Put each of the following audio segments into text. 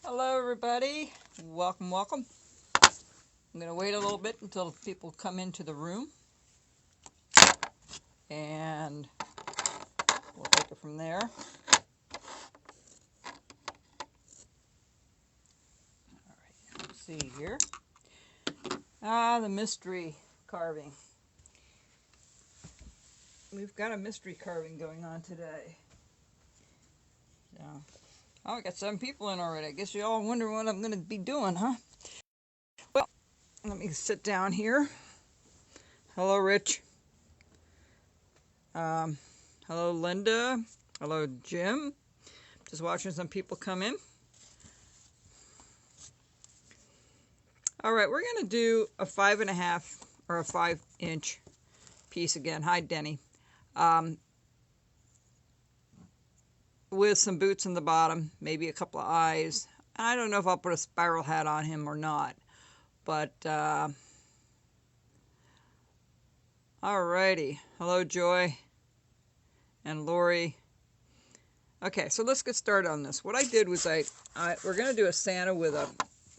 Hello everybody, welcome. I'm going to wait a little bit until people come into the room and we'll take it from there. Alright, let's see here. The mystery carving. We've got a mystery carving going on today. So, I got 7 people in already. I guess you all wonder what I'm going to be doing, huh? Well, let me sit down here. Hello Rich. Hello Linda. Hello Jim. Just watching some people come in. All right, we're going to do a 5.5 or a 5-inch piece again. Hi, Denny. With some boots in the bottom, maybe a couple of eyes. I don't know if I'll put a spiral hat on him or not, but alrighty. Hello, Joy and Lori. Okay, so let's get started on this. What I did was we're going to do a Santa with a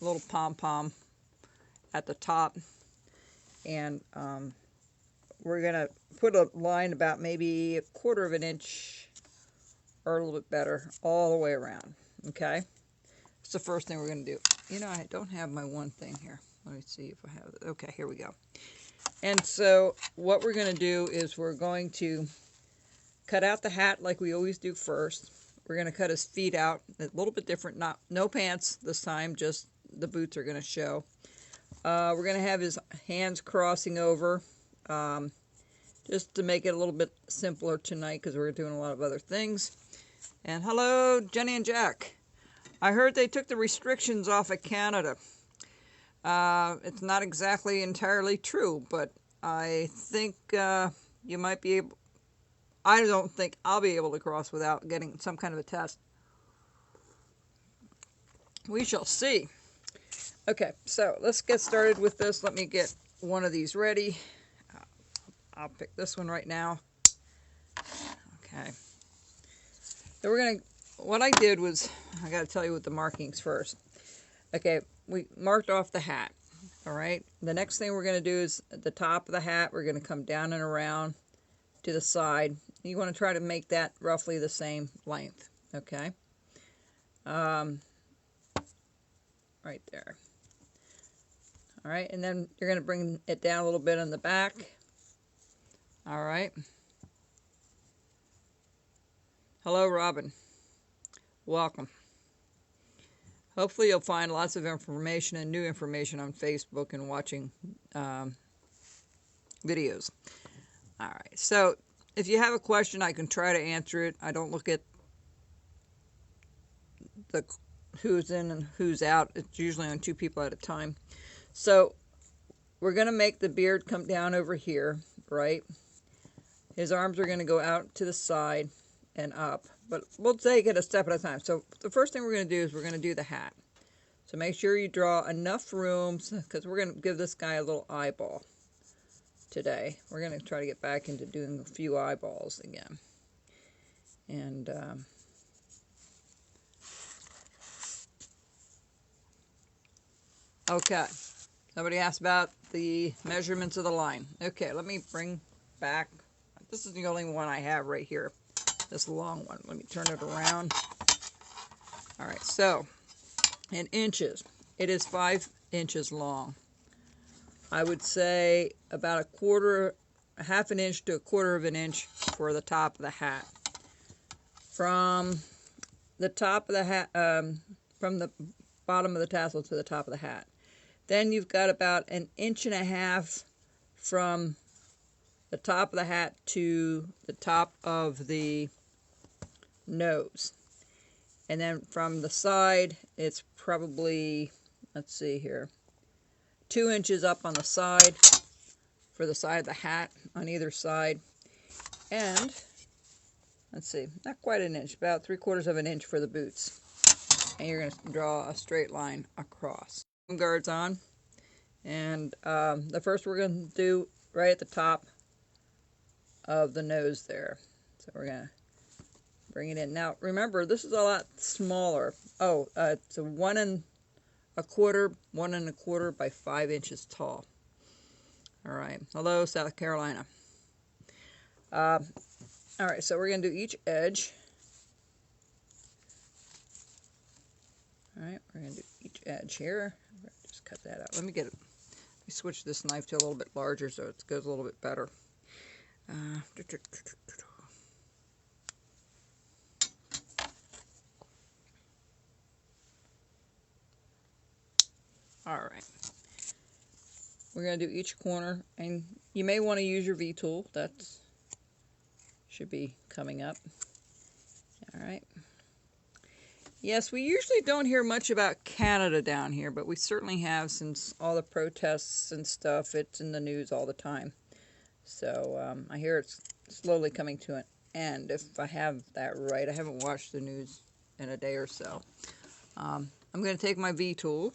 little pom-pom at the top, and we're going to put a line about maybe 1/4 of an inch or a little bit better all the way around. Okay, that's the first thing we're going to do. You know, I don't have my one thing here. Let me see if I have it. Okay, here we go. And so what we're going to do is we're going to cut out the hat like we always do first. We're going to cut his feet out a little bit different. No pants this time, just the boots are going to show. We're going to have his hands crossing over, just to make it a little bit simpler tonight because we're doing a lot of other things. And hello, Jenny and Jack. I heard they took the restrictions off of Canada. It's not exactly entirely true, but I think you might be able... I don't think I'll be able to cross without getting some kind of a test. We shall see. Okay, so let's get started with this. Let me get one of these ready. I'll pick this one right now. Okay. So what I did was, I got to tell you with the markings first. Okay, we marked off the hat. All right. The next thing we're going to do is at the top of the hat, we're going to come down and around to the side. You want to try to make that roughly the same length. Okay. Right there. All right, and then you're going to bring it down a little bit on the back. All right. Hello, Robin. Welcome. Hopefully you'll find lots of information and new information on Facebook and watching videos. All right, so if you have a question, I can try to answer it. I don't look at the who's in and who's out. It's usually on 2 people at a time. So we're going to make the beard come down over here, right? His arms are going to go out to the side and up, but we'll take it a step at a time. So the first thing we're going to do is we're going to do the hat. So make sure you draw enough rooms, because we're going to give this guy a little eyeball today. We're going to try to get back into doing a few eyeballs again. And okay, somebody asked about the measurements of the line. Okay, let me bring back, this is the only one I have right here, this long one. Let me turn it around. All right, so in inches, it is 5 inches long. I would say about a half an inch to 1/4 of an inch for the top of the hat. From the top of the hat, from the bottom of the tassel to the top of the hat. Then you've got about 1.5 inches from the top of the hat to the top of the nose. And then from the side, it's probably, let's see here, 2 inches up on the side for the side of the hat on either side. And, let's see, not quite an inch, about 3/4 of an inch for the boots. And you're going to draw a straight line across. Guards on. And the first we're going to do right at the top of the nose there. So we're going to Bring it in. Now, remember, this is a lot smaller. Oh, it's a 1 1/4 by 5 inches tall. All right. Hello, South Carolina. All right, so we're going to do each edge. All right, we're going to do each edge here. Just cut that out. Let me switch this knife to a little bit larger so it goes a little bit better. All right. We're going to do each corner, and you may want to use your V-tool. That should be coming up. All right. Yes, we usually don't hear much about Canada down here, but we certainly have since all the protests and stuff. It's in the news all the time. So I hear it's slowly coming to an end, if I have that right. I haven't watched the news in a day or so. I'm going to take my V-tool,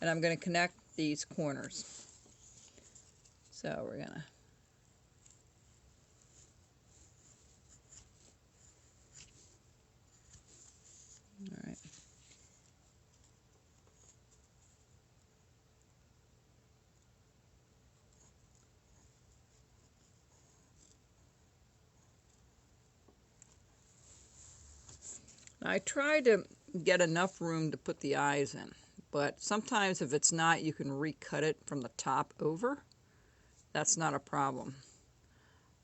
and I'm going to connect these corners. So we're going to all right. I try to get enough room to put the eyes in, but sometimes if it's not, you can recut it from the top over. That's not a problem.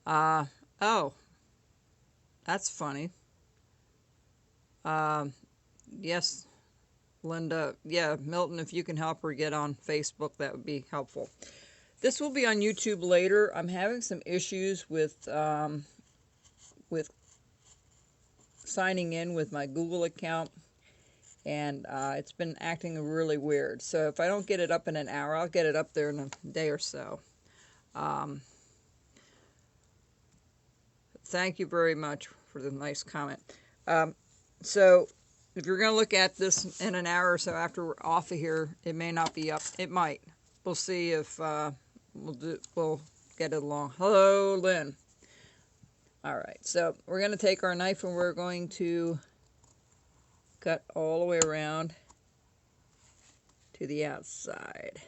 Oh, that's funny. Yes, Linda. Yeah, Milton, if you can help her get on Facebook, that would be helpful. This will be on YouTube later. I'm having some issues with signing in with my Google account, and it's been acting really weird. So if I don't get it up in an hour, I'll get it up there in a day or so. Thank you very much for the nice comment. So if you're going to look at this in an hour or so after we're off of here, it may not be up. It might. We'll see if we'll get it along. Hello, Lynn. All right, so we're going to take our knife and we're going to cut all the way around to the outside.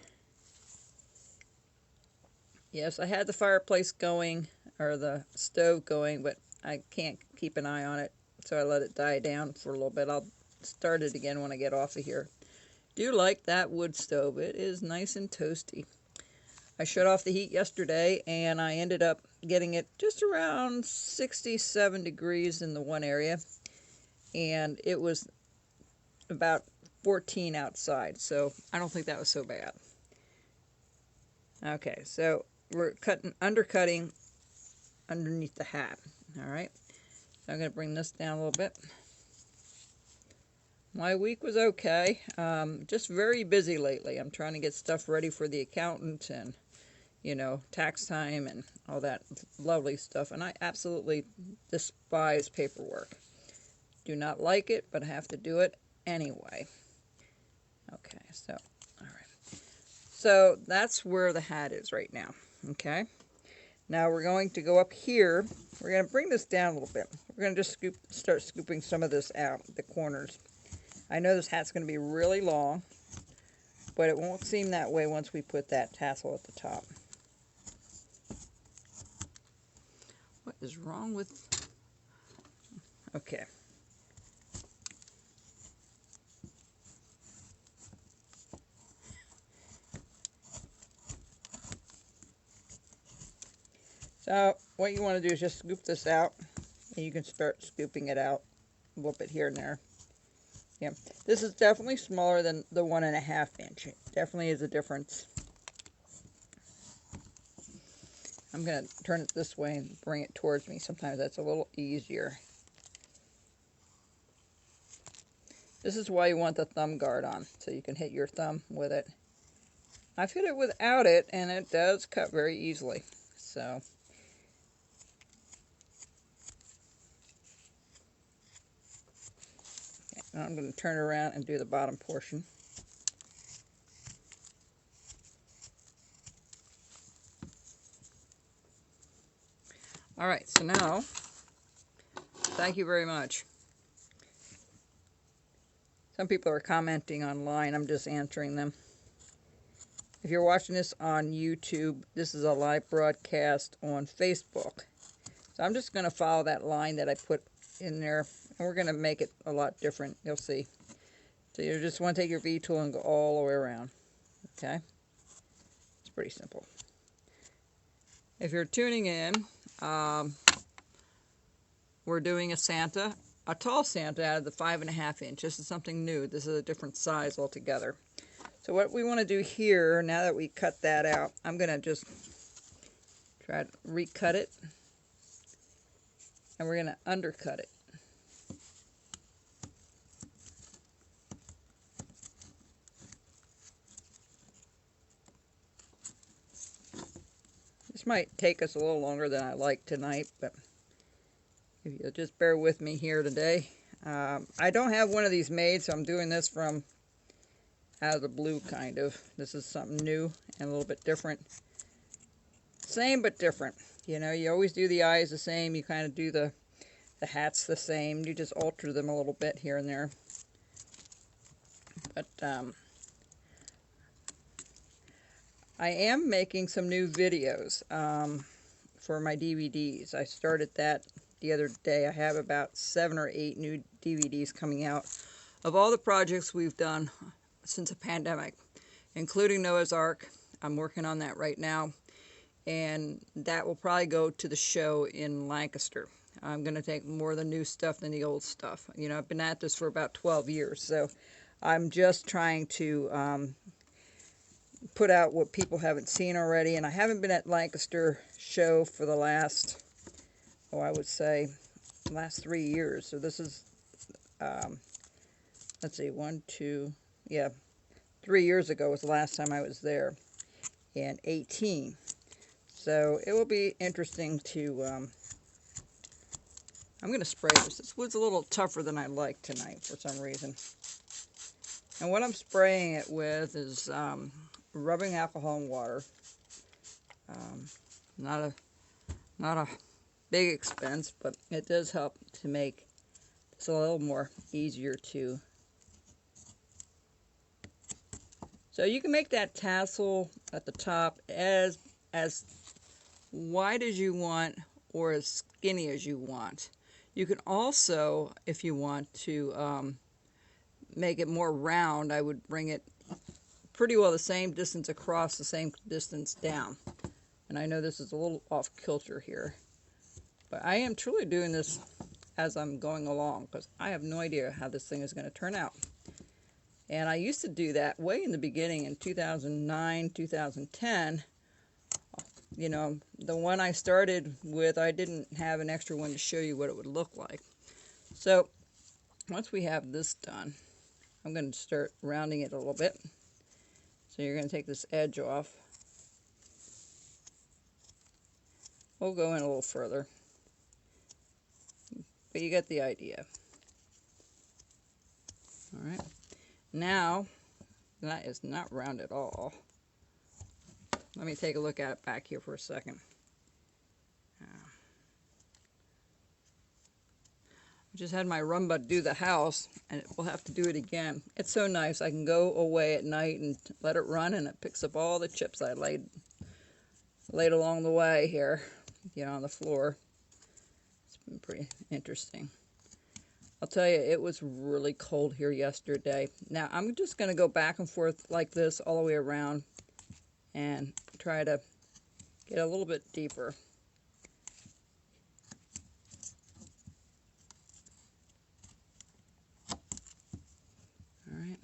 Yes, I had the fireplace going, or the stove going, but I can't keep an eye on it, so I let it die down for a little bit. I'll start it again when I get off of here. Do like that wood stove. It is nice and toasty. I shut off the heat yesterday, and I ended up getting it just around 67 degrees in the one area, and it was about 14 outside, so I don't think that was so bad. Okay, so we're undercutting underneath the hat. All right, so I'm going to bring this down a little bit. My week was okay. Just very busy lately. I'm trying to get stuff ready for the accountant and, you know, tax time and all that lovely stuff. And I absolutely despise paperwork. Do not like it, but I have to do it anyway. Okay, so, all right. So that's where the hat is right now. Okay. Now we're going to go up here. We're going to bring this down a little bit. We're going to just start scooping some of this out, the corners. I know this hat's going to be really long, but it won't seem that way once we put that tassel at the top. What is wrong with... Okay. So what you want to do is just scoop this out, and you can start scooping it out a little bit here and there. Yeah, this is definitely smaller than the 1.5 inch. It definitely is a difference. I'm going to turn it this way and bring it towards me. Sometimes that's a little easier. This is why you want the thumb guard on, so you can hit your thumb with it. I've hit it without it, and it does cut very easily. So... Now I'm going to turn around and do the bottom portion. All right, so now Thank you very much. Some people are commenting online. I'm just answering them. If you're watching this on YouTube, this is a live broadcast on Facebook. So I'm just going to follow that line that I put in there, and we're going to make it a lot different. You'll see. So you just want to take your V-tool and go all the way around. Okay? It's pretty simple. If you're tuning in, we're doing a Santa, a tall Santa out of the 5.5 inch. This is something new. This is a different size altogether. So what we want to do here, now that we cut that out, I'm going to just try to recut it. And we're going to undercut it. This might take us a little longer than I like tonight, but if you'll just bear with me here today. I don't have one of these made, so I'm doing this from out of the blue, kind of. This is something new and a little bit different. Same but different. You know, you always do the eyes the same. You kind of do the hats the same. You just alter them a little bit here and there. But I am making some new videos for my DVDs. I started that the other day. I have about 7 or 8 new DVDs coming out of all the projects we've done since the pandemic, including Noah's Ark. I'm working on that right now, and that will probably go to the show in Lancaster. I'm going to take more of the new stuff than the old stuff. You know, I've been at this for about 12 years, so I'm just trying to put out what people haven't seen already, and I haven't been at Lancaster show for the last, I would say, last 3 years. So this is, let's see, 3 years ago was the last time I was there, and 18. So it will be interesting to, I'm going to spray this. This wood's a little tougher than I like tonight for some reason. And what I'm spraying it with is rubbing alcohol and water. Not a big expense, but it does help to make this a little more easier to. So you can make that tassel at the top as wide as you want or as skinny as you want. You can also, if you want to make it more round, I would bring it pretty well the same distance across, the same distance down. And I know this is a little off kilter here, but I am truly doing this as I'm going along because I have no idea how this thing is going to turn out. And I used to do that way in the beginning in 2009, 2010. You know, the one I started with, I didn't have an extra one to show you what it would look like. So once we have this done, I'm going to start rounding it a little bit. So you're going to take this edge off. We'll go in a little further, but you get the idea. All right. Now, that is not round at all. Let me take a look at it back here for a second. I just had my Roomba do the house, and we'll have to do it again. It's so nice. I can go away at night and let it run, and it picks up all the chips I laid along the way here, you know, on the floor. It's been pretty interesting. I'll tell you, it was really cold here yesterday. Now, I'm just going to go back and forth like this all the way around and try to get a little bit deeper. All right.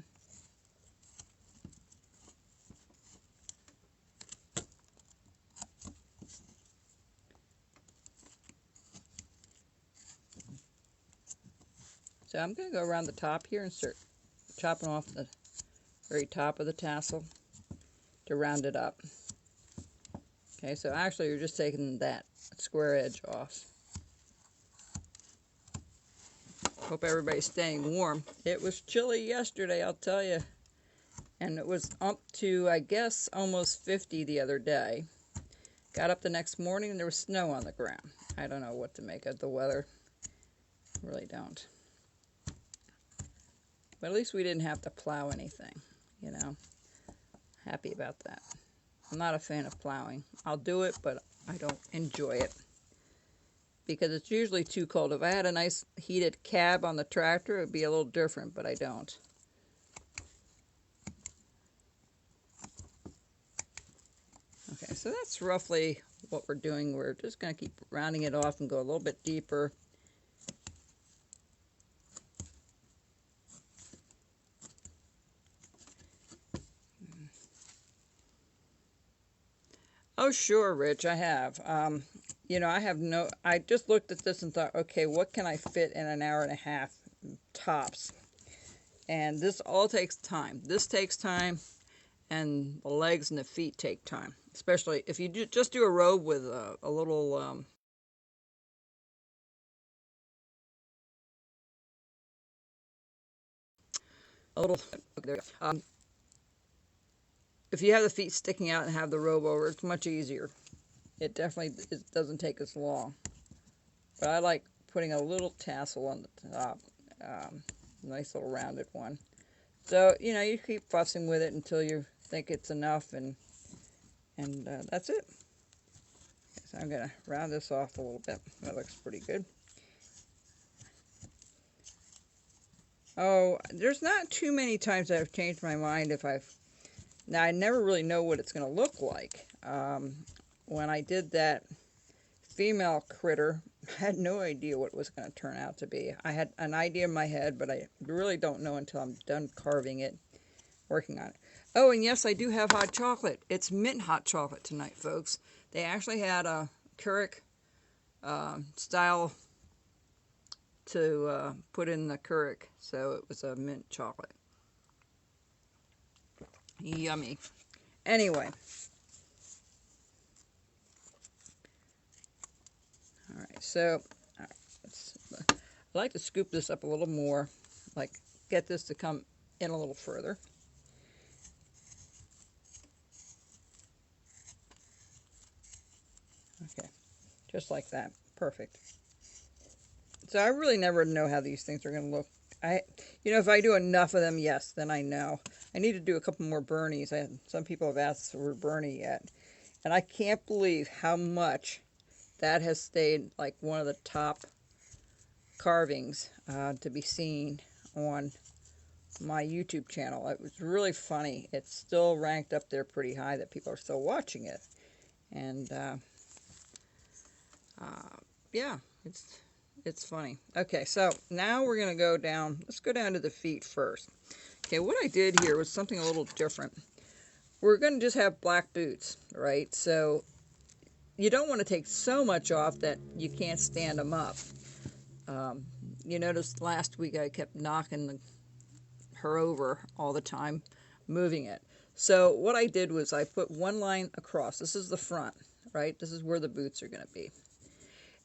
So I'm going to go around the top here and start chopping off the very top of the tassel to round it up. Okay, so actually you're just taking that square edge off. Hope everybody's staying warm. It was chilly yesterday, I'll tell you. And it was up to, I guess, almost 50 the other day. Got up the next morning and there was snow on the ground. I don't know what to make of the weather. Really don't. But at least we didn't have to plow anything, you know. Happy about that. I'm not a fan of plowing. I'll do it, but I don't enjoy it because it's usually too cold. If I had a nice heated cab on the tractor, it would be a little different, but I don't. Okay, so that's roughly what we're doing. We're just going to keep rounding it off and go a little bit deeper. Oh, sure, Rich, I have. You know, I just looked at this and thought, okay, what can I fit in an hour and a half tops? And this all takes time. This takes time, and the legs and the feet take time. Especially if you just do a robe with a little, there you go. If you have the feet sticking out and have the robe over, it's much easier. It doesn't take as long. But I like putting a little tassel on the top. Nice little rounded one. So, you know, you keep fussing with it until you think it's enough, and that's it. So I'm going to round this off a little bit. That looks pretty good. Oh, there's not too many times I've changed my mind Now, I never really know what it's going to look like. When I did that female critter, I had no idea what it was going to turn out to be. I had an idea in my head, but I really don't know until I'm done carving it, working on it. Oh, and yes, I do have hot chocolate. It's mint hot chocolate tonight, folks. They actually had a Keurig style to put in the Keurig, so it was a mint chocolate. Yummy. Anyway. All right, so all right, I like to scoop this up a little more, like get this to come in a little further. Okay, just like that. Perfect. So I really never know how these things are going to look. You know, if I do enough of them, yes, then I know. I need to do a couple more Bernies. Some people have asked for Bernie yet. And I can't believe how much that has stayed like one of the top carvings to be seen on my YouTube channel. It was really funny. It's still ranked up there pretty high that people are still watching it. And yeah, it's funny. Okay, so now we're going to go down. Let's go down to the feet first. Okay, what I did here was something a little different. We're going to just have black boots, right? So you don't want to take so much off that you can't stand them up. You noticed last week I kept knocking her over all the time, moving it. So what I did was I put one line across. This is the front, right? This is where the boots are going to be.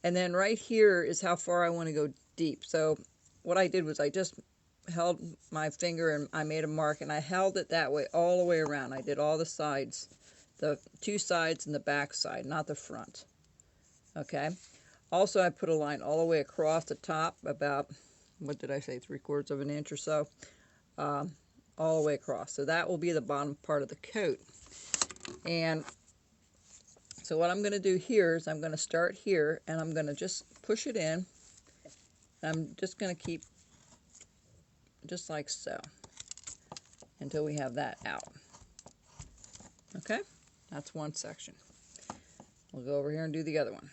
And then right here is how far I want to go deep. So what I did was I just held my finger and I made a mark, and I held it that way all the way around. I did all the sides, the two sides and the back side, not the front. Okay. Also, I put a line all the way across the top, about, what did I say, 3/4 of an inch or so, all the way across. So that will be the bottom part of the coat. And so what I'm going to do here is I'm going to start here, and I'm going to just push it in. I'm just going to keep just like so until we have that out. Okay, that's one section. We'll go over here and do the other one.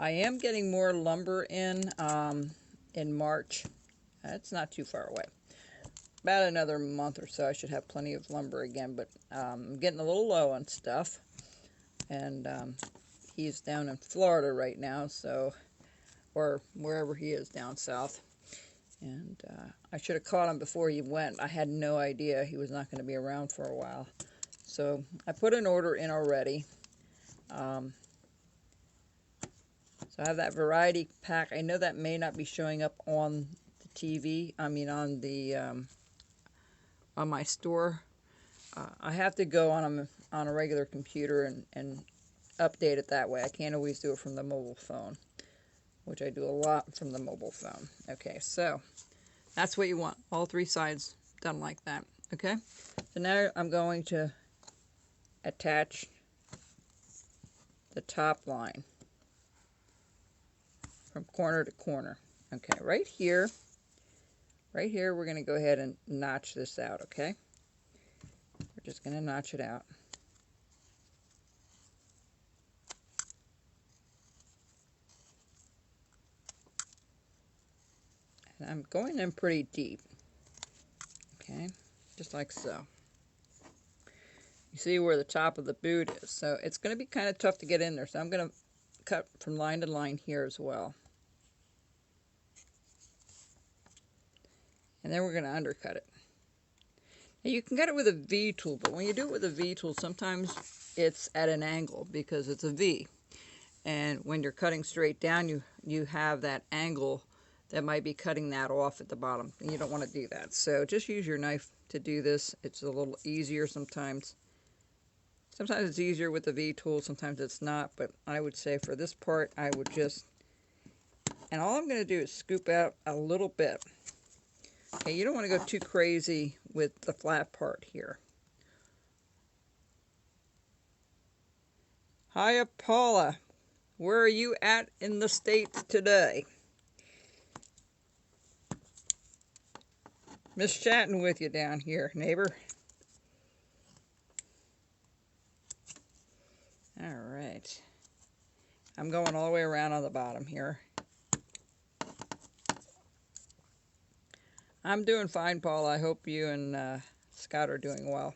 I am getting more lumber in March. It's not too far away. About another month or so I should have plenty of lumber again, but I'm getting a little low on stuff. And he's down in Florida right now, so, or wherever he is down south. And I should have caught him before he went. I had no idea he was not going to be around for a while. So I put an order in already. So I have that variety pack. I know that may not be showing up on the TV. I mean on the on my store. I have to go on a regular computer and update it that way. I can't always do it from the mobile phone, which I do a lot from the mobile phone. Okay, so that's what you want. All 3 sides done like that. Okay, so now I'm going to attach the top line from corner to corner. Okay, right here, we're going to go ahead and notch this out, okay? We're just going to notch it out. And I'm going in pretty deep, okay? Just like so. You see where the top of the boot is, so it's going to be kind of tough to get in there, so I'm going to cut from line to line here as well. And then we're going to undercut it. Now you can cut it with a V tool, but when you do it with a V tool, sometimes it's at an angle because it's a V. And when you're cutting straight down, you have that angle that might be cutting that off at the bottom, and you don't want to do that. So just use your knife to do this. It's a little easier sometimes. Sometimes it's easier with the V tool, sometimes it's not, but I would say for this part, I would just, and all I'm going to do is scoop out a little bit. Okay, you don't want to go too crazy with the flat part here. Hiya, Paula. Where are you at in the States today? Miss chatting with you down here, neighbor. All right. I'm going all the way around on the bottom here. I'm doing fine, Paul. I hope you and Scott are doing well.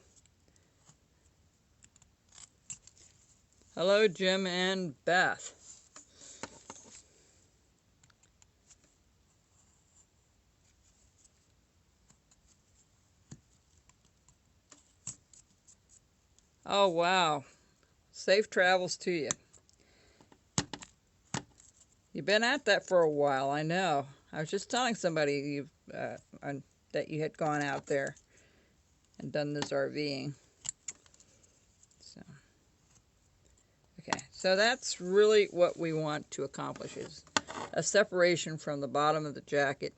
Hello, Jim and Beth. Oh, wow. Safe travels to you. You've been at that for a while, I know. I was just telling somebody that you had gone out there and done this RVing. So, okay, so that's really what we want to accomplish, is a separation from the bottom of the jacket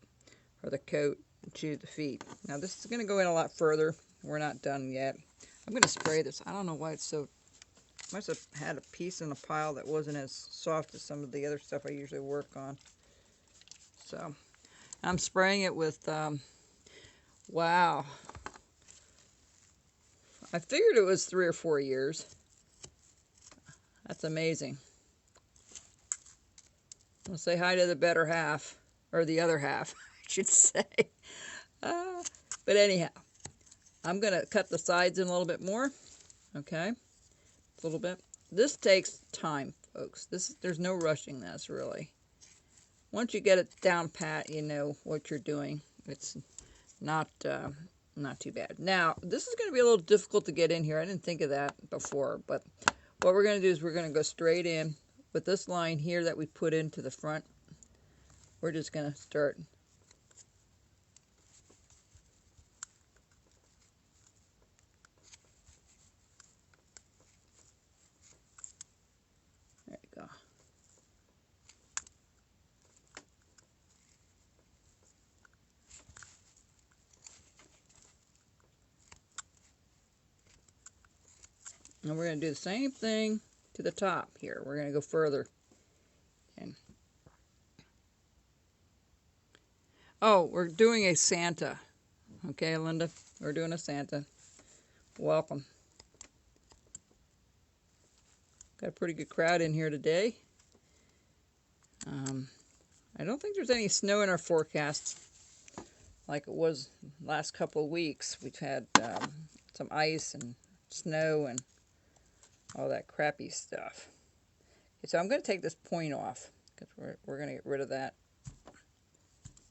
or the coat to the feet. Now this is going to go in a lot further. We're not done yet. I'm going to spray this. I don't know why it's so... Must have had a piece in a pile that wasn't as soft as some of the other stuff I usually work on. So, I'm spraying it with, wow. I figured it was 3 or 4 years. That's amazing. I'll say hi to the better half, or the other half, I should say. But anyhow, I'm going to cut the sides in a little bit more, okay? A little bit. This takes time, folks. There's no rushing this, really. Once you get it down pat, you know what you're doing. It's not too bad. Now, this is going to be a little difficult to get in here. I didn't think of that before, but what we're going to do is we're going to go straight in with this line here that we put into the front. We're just going to start. There you go. And we're going to do the same thing to the top here. We're going to go further. And oh, we're doing a Santa. Okay, Linda, we're doing a Santa. Welcome. Got a pretty good crowd in here today. I don't think there's any snow in our forecast like it was last couple of weeks. We've had some ice and snow and all that crappy stuff. Okay, so I'm going to take this point off because we're going to get rid of that.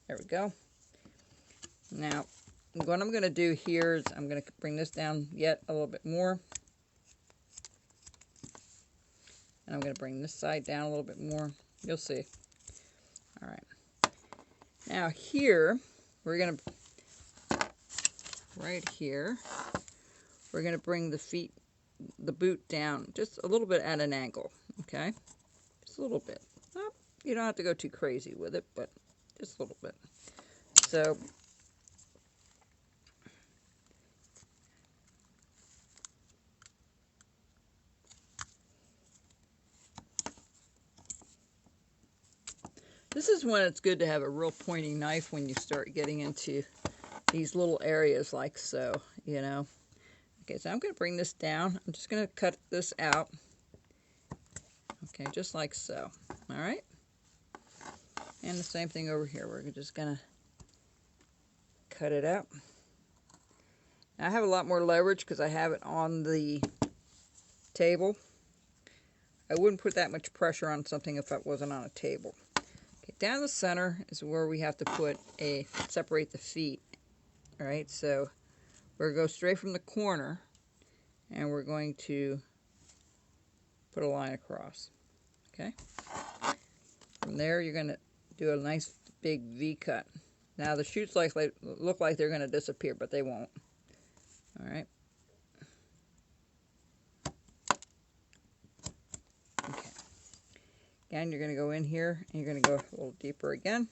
There we go. Now, what I'm going to do here is I'm going to bring this down yet a little bit more. And I'm going to bring this side down a little bit more. You'll see. All right. Now here, we're going to, right here, we're going to bring the feet the boot down just a little bit at an angle, okay? Just a little bit. You don't have to go too crazy with it, but just a little bit. So this is when it's good to have a real pointy knife when you start getting into these little areas like so, you know. Okay, so I'm going to bring this down. I'm just going to cut this out. Okay, just like so. All right. And the same thing over here. We're just going to cut it out. Now, I have a lot more leverage because I have it on the table. I wouldn't put that much pressure on something if it wasn't on a table. Okay, down the center is where we have to separate the feet. All right, so we're going to go straight from the corner and we're going to put a line across. Okay. From there, you're going to do a nice big V cut. Now, the shoots look like they're going to disappear, but they won't. All right. Okay. Again, you're going to go in here, and you're going to go a little deeper again.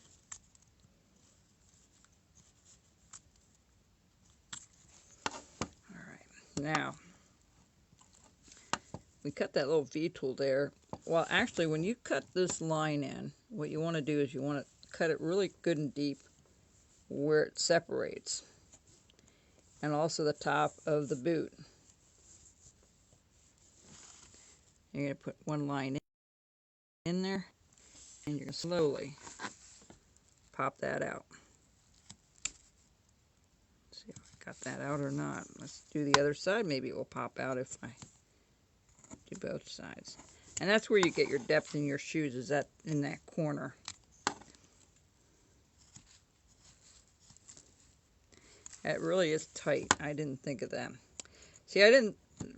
All right. Now, we cut that little V tool there. Well, actually, when you cut this line in, what you want to do is you want to cut it really good and deep where it separates, and also the top of the boot. You're going to put one line in there, and you're going to slowly pop that out. Let's see if I got that out or not. Let's do the other side. Maybe it will pop out if I do both sides. And that's where you get your depth in your shoes, is that in that corner. That really is tight. I didn't think of that. See,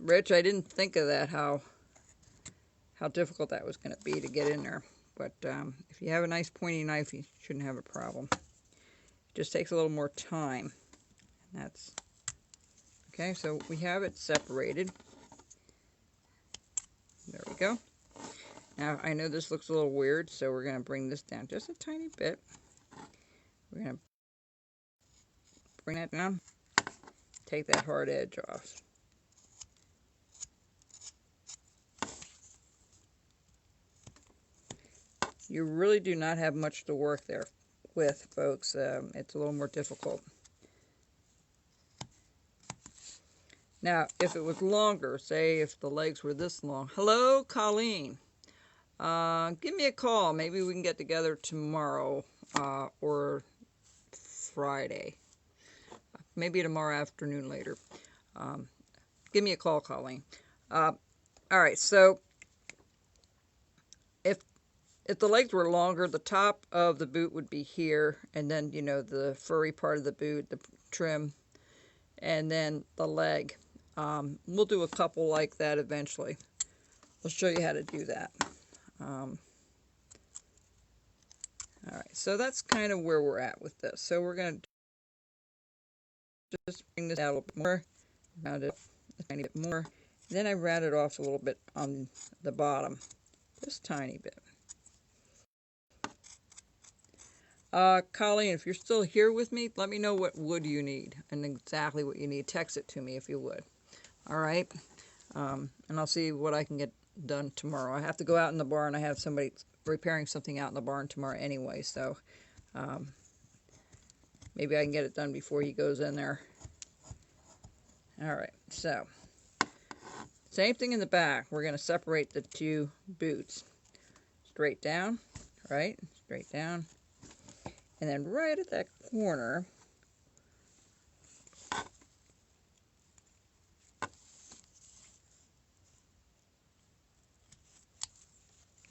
Rich, I didn't think of that, how difficult that was going to be to get in there. But if you have a nice pointy knife, you shouldn't have a problem. It just takes a little more time. And that's okay. So we have it separated. There we go. Now, I know this looks a little weird, so we're going to bring this down just a tiny bit. We're going to bring that down, take that hard edge off. You really do not have much to work there with, folks. It's a little more difficult. Now, if it was longer, say if the legs were this long. Hello, Colleen. Give me a call. Maybe we can get together tomorrow or Friday. Maybe tomorrow afternoon later. Give me a call, Colleen. All right, so if the legs were longer, the top of the boot would be here, and then, you know, the furry part of the boot, the trim, and then the leg. We'll do a couple like that eventually. We'll show you how to do that. All right, so that's kind of where we're at with this. So we're going to just bring this out a little bit more, round it a tiny bit more. Then I round it off a little bit on the bottom, just a tiny bit. Colleen, if you're still here with me, let me know what wood you need and exactly what you need. Text it to me if you would. All right, and I'll see what I can get done tomorrow. I have to go out in the barn. I have somebody repairing something out in the barn tomorrow anyway, so maybe I can get it done before he goes in there. All right, so same thing in the back. We're going to separate the two boots. Straight down, right? Straight down. And then right at that corner,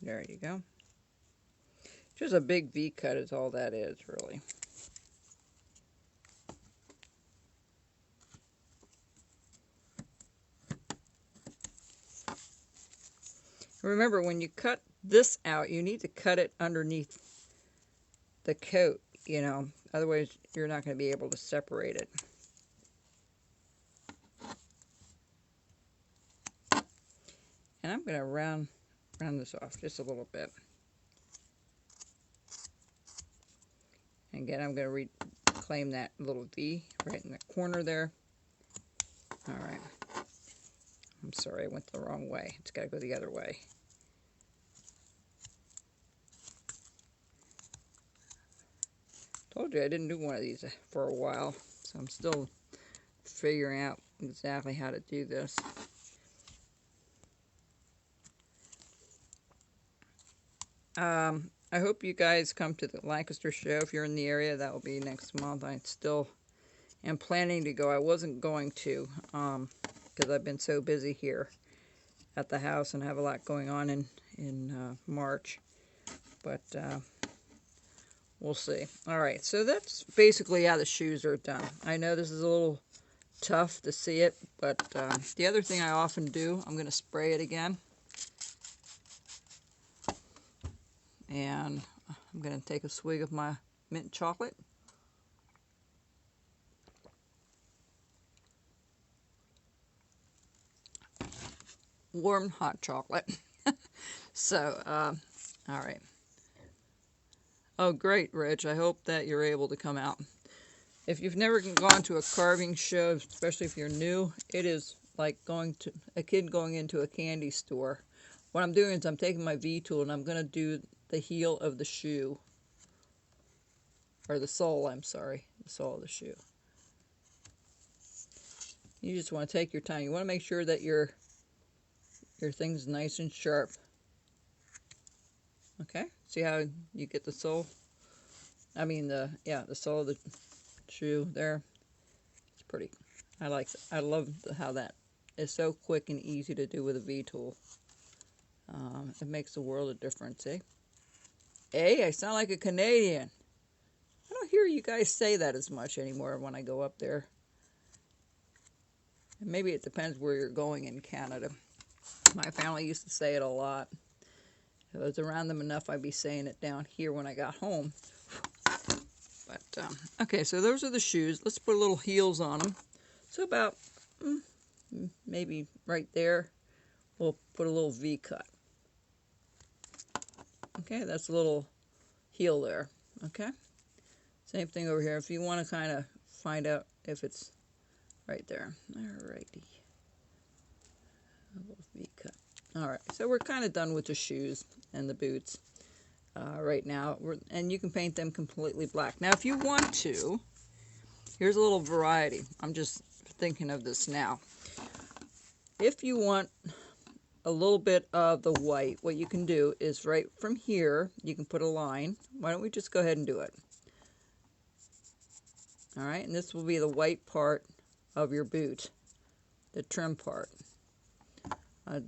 there you go. Just a big V cut is all that is, really. Remember, when you cut this out, you need to cut it underneath the coat, you know. Otherwise, you're not going to be able to separate it. going to round this off just a little bit. And again, I'm going to reclaim that little V right in the corner there. All right. I'm sorry, I went the wrong way. It's got to go the other way. Told you I didn't do one of these for a while, so I'm still figuring out exactly how to do this. I hope you guys come to the Lancaster show. If you're in the area, that will be next month. I still am planning to go. I wasn't going to because I've been so busy here at the house and have a lot going on in March. But we'll see. All right, so that's basically how the shoes are done. I know this is a little tough to see it, but the other thing I often do, I'm going to spray it again. And I'm going to take a swig of my mint chocolate. Warm, hot chocolate. So, all right. Oh, great, Rich. I hope that you're able to come out. If you've never gone to a carving show, especially if you're new, it is like a kid going into a candy store. What I'm doing is I'm taking my V-tool and I'm going to do the heel of the shoe. Or the sole, I'm sorry. The sole of the shoe. You just want to take your time. You want to make sure that your thing's nice and sharp. Okay? See how you get the sole? I mean the sole of the shoe there. It's pretty. I like it. I love how that is so quick and easy to do with a V-tool. It makes a world of difference, eh? Hey, I sound like a Canadian. I don't hear you guys say that as much anymore when I go up there. And maybe it depends where you're going in Canada. My family used to say it a lot. If I was around them enough, I'd be saying it down here when I got home. But, okay, so those are the shoes. Let's put little heels on them. So about, maybe right there, we'll put a little V cut. Okay, that's a little heel there. Okay? Same thing over here. If you want to kind of find out if it's right there. Alrighty. A little V cut. Alright, so we're kind of done with the shoes and the boots right now. And you can paint them completely black. Now, if you want to, here's a little variety. I'm just thinking of this now. If you want a little bit of the white, what you can do is right from here, you can put a line. Why don't we just go ahead and do it? Alright, and this will be the white part of your boot, the trim part.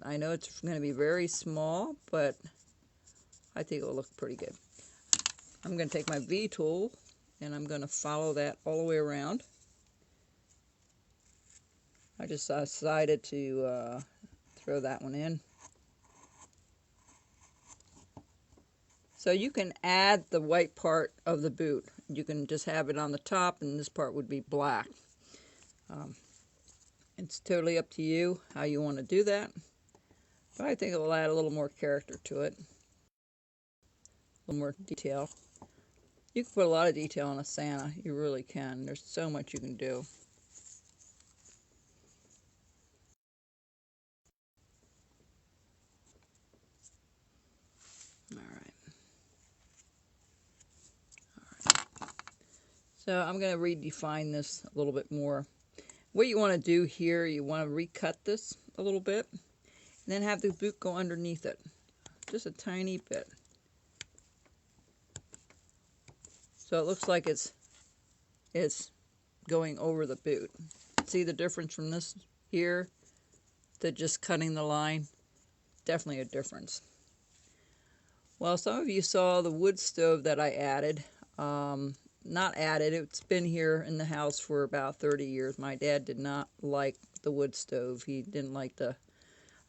I know it's going to be very small, but I think it will look pretty good. I'm going to take my V-tool, and I'm going to follow that all the way around. I just decided to throw that one in. So you can add the white part of the boot. You can just have it on the top, and this part would be black. It's totally up to you how you want to do that. But I think it will add a little more character to it. A little more detail. You can put a lot of detail on a Santa. You really can. There's so much you can do. Alright. So I'm going to redefine this a little bit more. What you want to do here, you want to recut this a little bit, and then have the boot go underneath it. Just a tiny bit. So it looks like it's going over the boot. See the difference from this here to just cutting the line? Definitely a difference. Well, some of you saw the wood stove that I added. Not added, it's been here in the house for about 30 years. My dad did not like the wood stove. He didn't like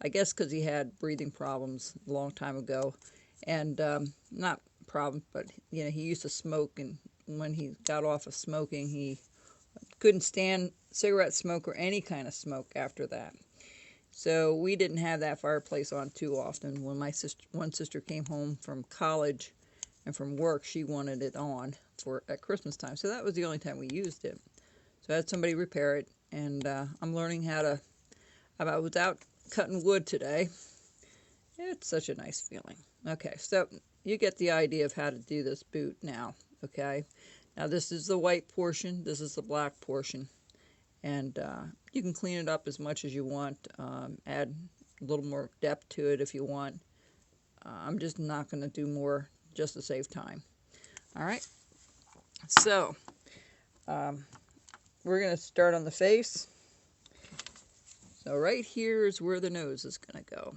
I guess because he had breathing problems a long time ago. And not problems, but you know, he used to smoke, and when he got off of smoking, he couldn't stand cigarette smoke or any kind of smoke after that. So we didn't have that fireplace on too often. When one sister came home from college and from work, she wanted it on for at Christmas time. So that was the only time we used it. So I had somebody repair it, and I'm learning how to, without cutting wood today. It's such a nice feeling. Okay, so you get the idea of how to do this boot now, okay? Now this is the white portion, this is the black portion, and you can clean it up as much as you want, add a little more depth to it if you want. I'm just not going to do more just to save time. All right, so we're going to start on the face. So right here is where the nose is going to go.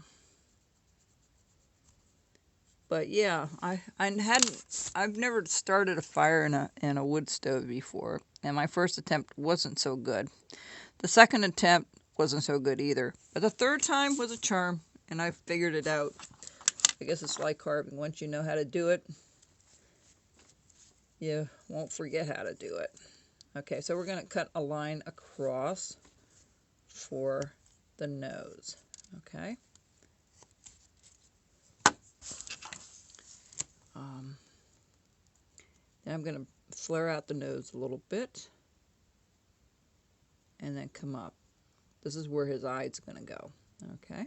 But yeah, I've never started a fire in a wood stove before, and my first attempt wasn't so good. The second attempt wasn't so good either, but the third time was a charm, and I figured it out. I guess it's like carving. Once you know how to do it, you won't forget how to do it. Okay, so we're going to cut a line across for the nose. Okay. Then I'm going to flare out the nose a little bit and then come up. This is where his eye is going to go. Okay.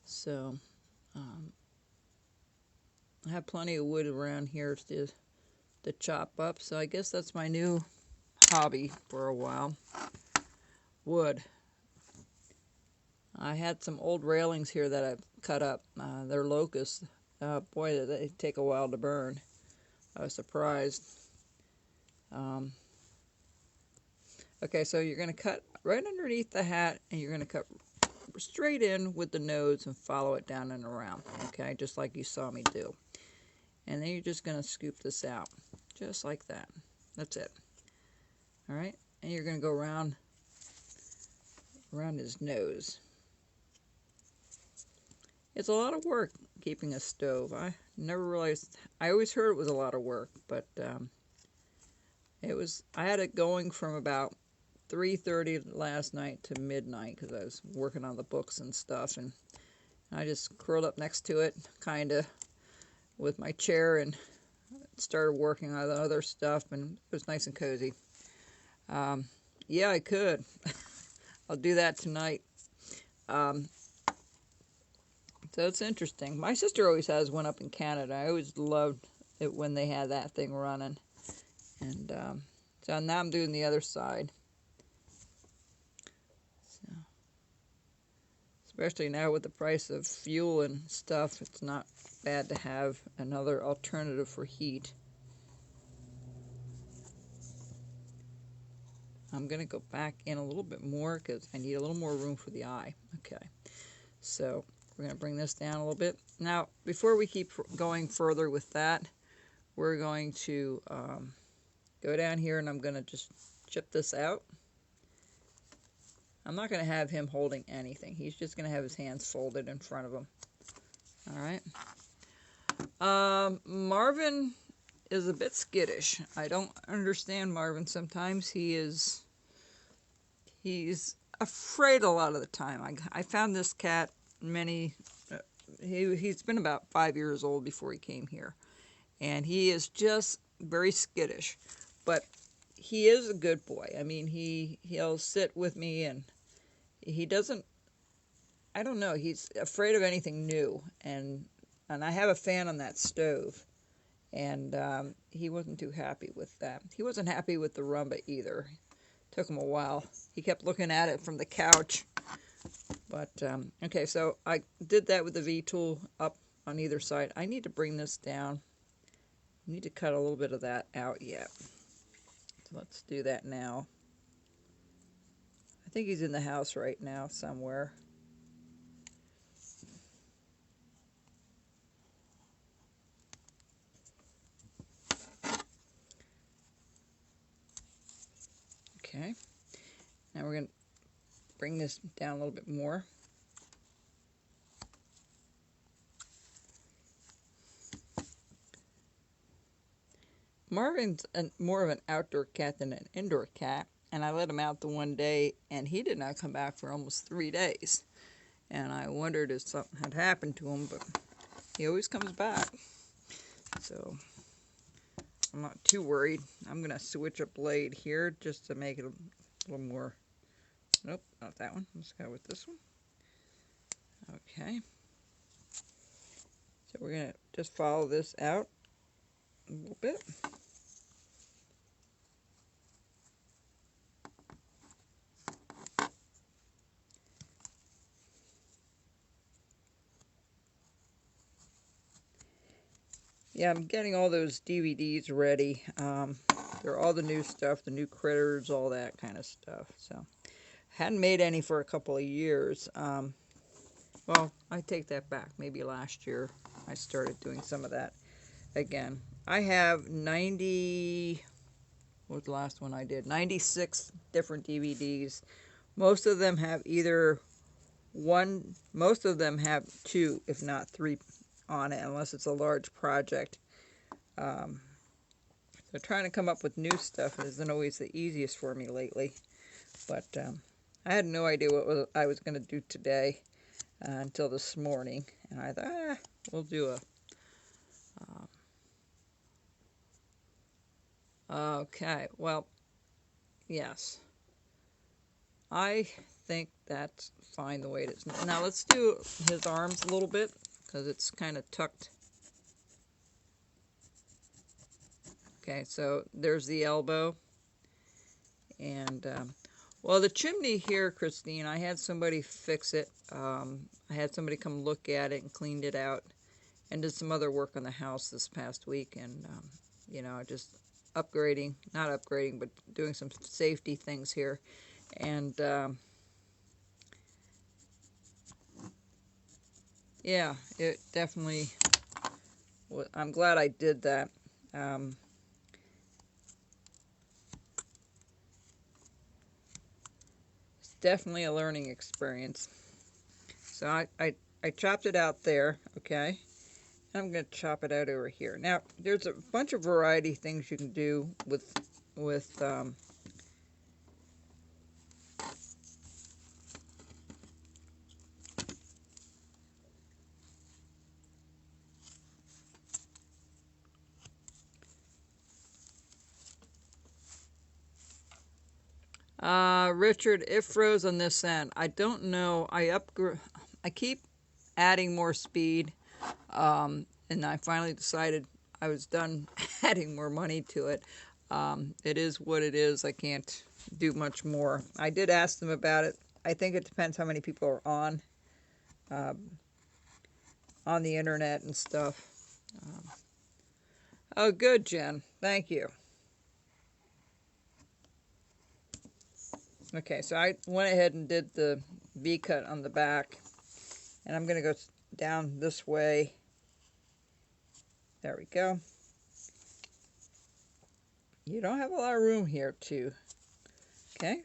So I have plenty of wood around here to chop up, so I guess that's my new hobby for a while. Wood. I had some old railings here that I've cut up. They're locusts. Boy, they take a while to burn. I was surprised. Okay, so you're going to cut right underneath the hat, and you're going to cut straight in with the nose and follow it down and around. Okay, just like you saw me do. And then you're just going to scoop this out, just like that. That's it. All right, and you're going to go around his nose. It's a lot of work keeping a stove. I never realized. I always heard it was a lot of work, but it was. I had it going from about 3:30 last night to midnight because I was working on the books and stuff, and I just curled up next to it, kind of, with my chair and started working on the other stuff, and it was nice and cozy. Yeah, I could. I'll do that tonight. So it's interesting. My sister always has one up in Canada. I always loved it when they had that thing running. And so now I'm doing the other side. So, especially now with the price of fuel and stuff, it's not bad to have another alternative for heat. I'm going to go back in a little bit more because I need a little more room for the eye. Okay, so we're going to bring this down a little bit. Now, before we keep going further with that, we're going to go down here and I'm going to just chip this out. I'm not going to have him holding anything. He's just going to have his hands folded in front of him. All right. Marvin is a bit skittish. I don't understand Marvin sometimes. He's afraid a lot of the time. I found this cat he's been about 5 years old before he came here, and he is just very skittish, but he is a good boy. I mean, he'll sit with me, and he doesn't, I don't know, he's afraid of anything new, and I have a fan on that stove, and he wasn't too happy with that. He wasn't happy with the Rumba either. Took him a while. He kept looking at it from the couch. But, okay, so I did that with the V-tool up on either side. I need to bring this down. I need to cut a little bit of that out yet. So let's do that now. I think he's in the house right now somewhere. Okay. Now we're going to bring this down a little bit more. Marvin's more of an outdoor cat than an indoor cat, and I let him out the one day, and he did not come back for almost 3 days. And I wondered if something had happened to him, but he always comes back. So I'm not too worried. I'm going to switch a blade here just to make it a little more. Nope, not that one. Let's go with this one. Okay. So we're going to just follow this out a little bit. Yeah, I'm getting all those DVDs ready. They're all the new stuff, the new critters, all that kind of stuff. So, hadn't made any for a couple of years. Well, I take that back. Maybe last year I started doing some of that again. I have 90, what was the last one I did? 96 different DVDs. Most of them have either one, most of them have two, if not three on it, unless it's a large project. So trying to come up with new stuff isn't always the easiest for me lately. But I had no idea what I was going to do today until this morning. And I thought, we'll do a... Okay, well, yes. I think that's fine the way it is. Now let's do his arms a little bit, because it's kind of tucked. Okay, so there's the elbow. And, well, the chimney here, Christine, I had somebody fix it. I had somebody come look at it and cleaned it out and did some other work on the house this past week. And, you know, just upgrading, not upgrading, but doing some safety things here. And, yeah, it definitely, I'm glad I did that. It's definitely a learning experience. So I chopped it out there, okay? I'm going to chop it out over here. Now, there's a bunch of variety things you can do with Richard, it froze on this end. I don't know. I keep adding more speed, and I finally decided I was done adding more money to it. It is what it is. I can't do much more. I did ask them about it. I think it depends how many people are on the internet and stuff. Oh, good, Jen. Thank you. Okay, so I went ahead and did the V-cut on the back, and I'm going to go down this way. There we go. You don't have a lot of room here, too. Okay,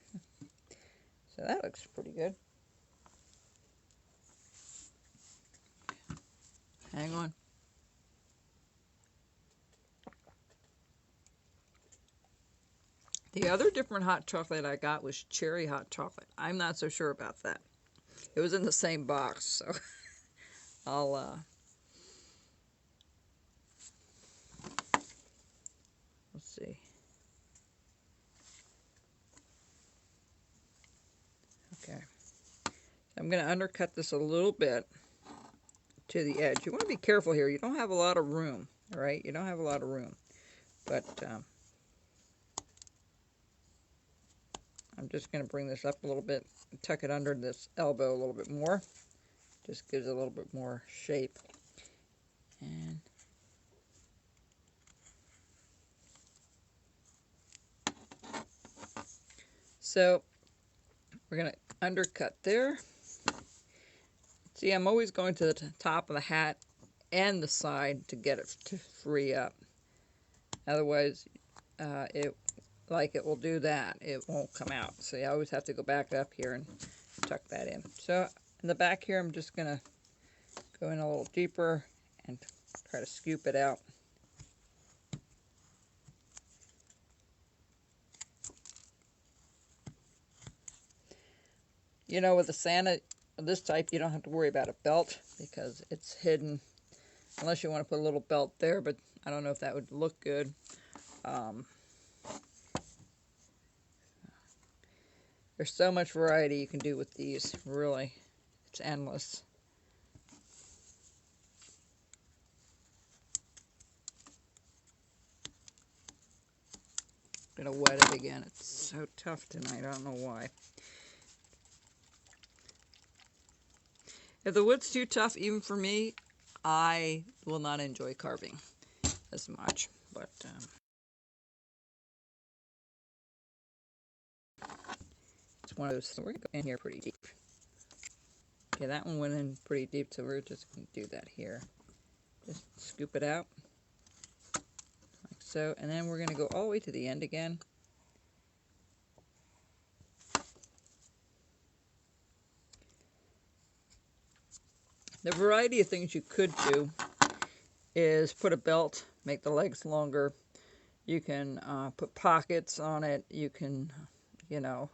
so that looks pretty good. Hang on. The other different hot chocolate I got was cherry hot chocolate. I'm not so sure about that. It was in the same box, so I'll let's see. Okay. I'm going to undercut this a little bit to the edge. You want to be careful here. You don't have a lot of room, right? You don't have a lot of room. But I'm just going to bring this up a little bit, tuck it under this elbow a little bit more. Just gives it a little bit more shape. And so we're going to undercut there. See, I'm always going to the top of the hat and the side to get it to free up. Otherwise, it will do that. It won't come out. So you always have to go back up here and tuck that in. So in the back here, I'm just going to go in a little deeper and try to scoop it out. You know, with a Santa of this type, you don't have to worry about a belt because it's hidden. Unless you want to put a little belt there, but I don't know if that would look good. There's so much variety you can do with these, really. It's endless. I'm gonna wet it again. It's so tough tonight. I don't know why. If the wood's too tough, even for me, I will not enjoy carving as much. But it's one of those. So we're gonna go in here pretty deep. Okay, that one went in pretty deep, so we're just gonna do that here. Just scoop it out like so, and then we're gonna go all the way to the end again. The variety of things you could do is put a belt, make the legs longer. You can put pockets on it. You can, you know,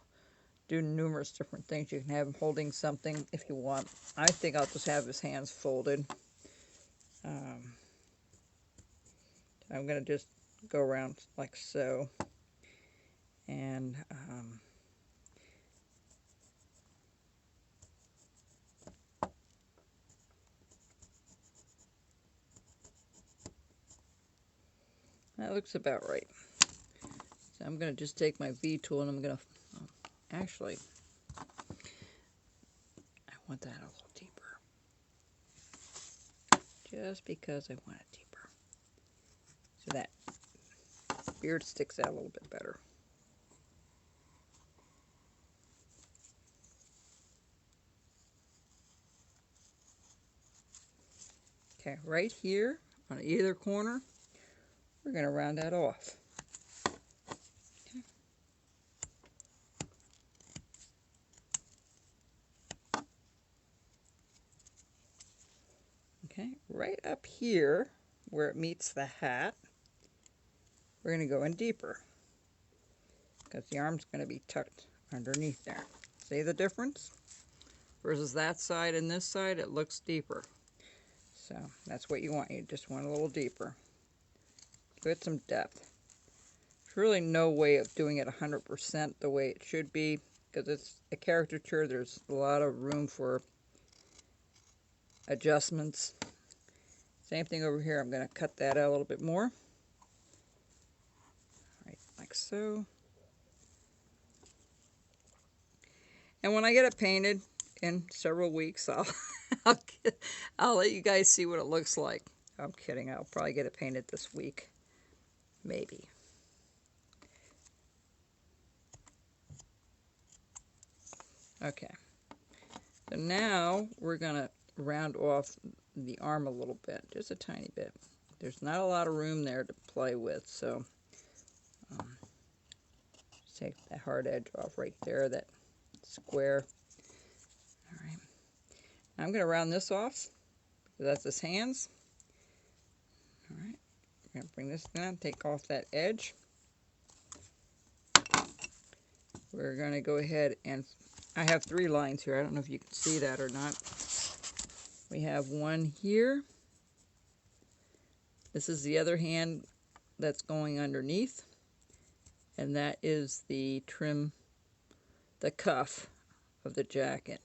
do numerous different things. You can have him holding something if you want. I think I'll just have his hands folded. I'm going to just go around like so. And that looks about right. So I'm going to just take my V tool and I'm going to, actually, I want that a little deeper. Just because I want it deeper. So that beard sticks out a little bit better. Okay, right here on either corner, we're going to round that off. Okay, right up here where it meets the hat, we're going to go in deeper because the arm's going to be tucked underneath there. See the difference? Versus that side and this side, it looks deeper. So that's what you want. You just want a little deeper. Get some depth. There's really no way of doing it 100% the way it should be because it's a caricature. There's a lot of room for adjustments. Same thing over here. I'm going to cut that out a little bit more. Right, like so. And when I get it painted in several weeks, I'll let you guys see what it looks like. I'm kidding. I'll probably get it painted this week. Maybe. Okay. So now we're going to round off the arm a little bit. Just a tiny bit. There's not a lot of room there to play with. So take that hard edge off right there. That square. All right. Now I'm going to round this off. That's his hands. All right. We're going to bring this down, take off that edge. We're going to go ahead and, I have 3 lines here. I don't know if you can see that or not. We have one here. This is the other hand that's going underneath. And that is the trim, the cuff of the jacket.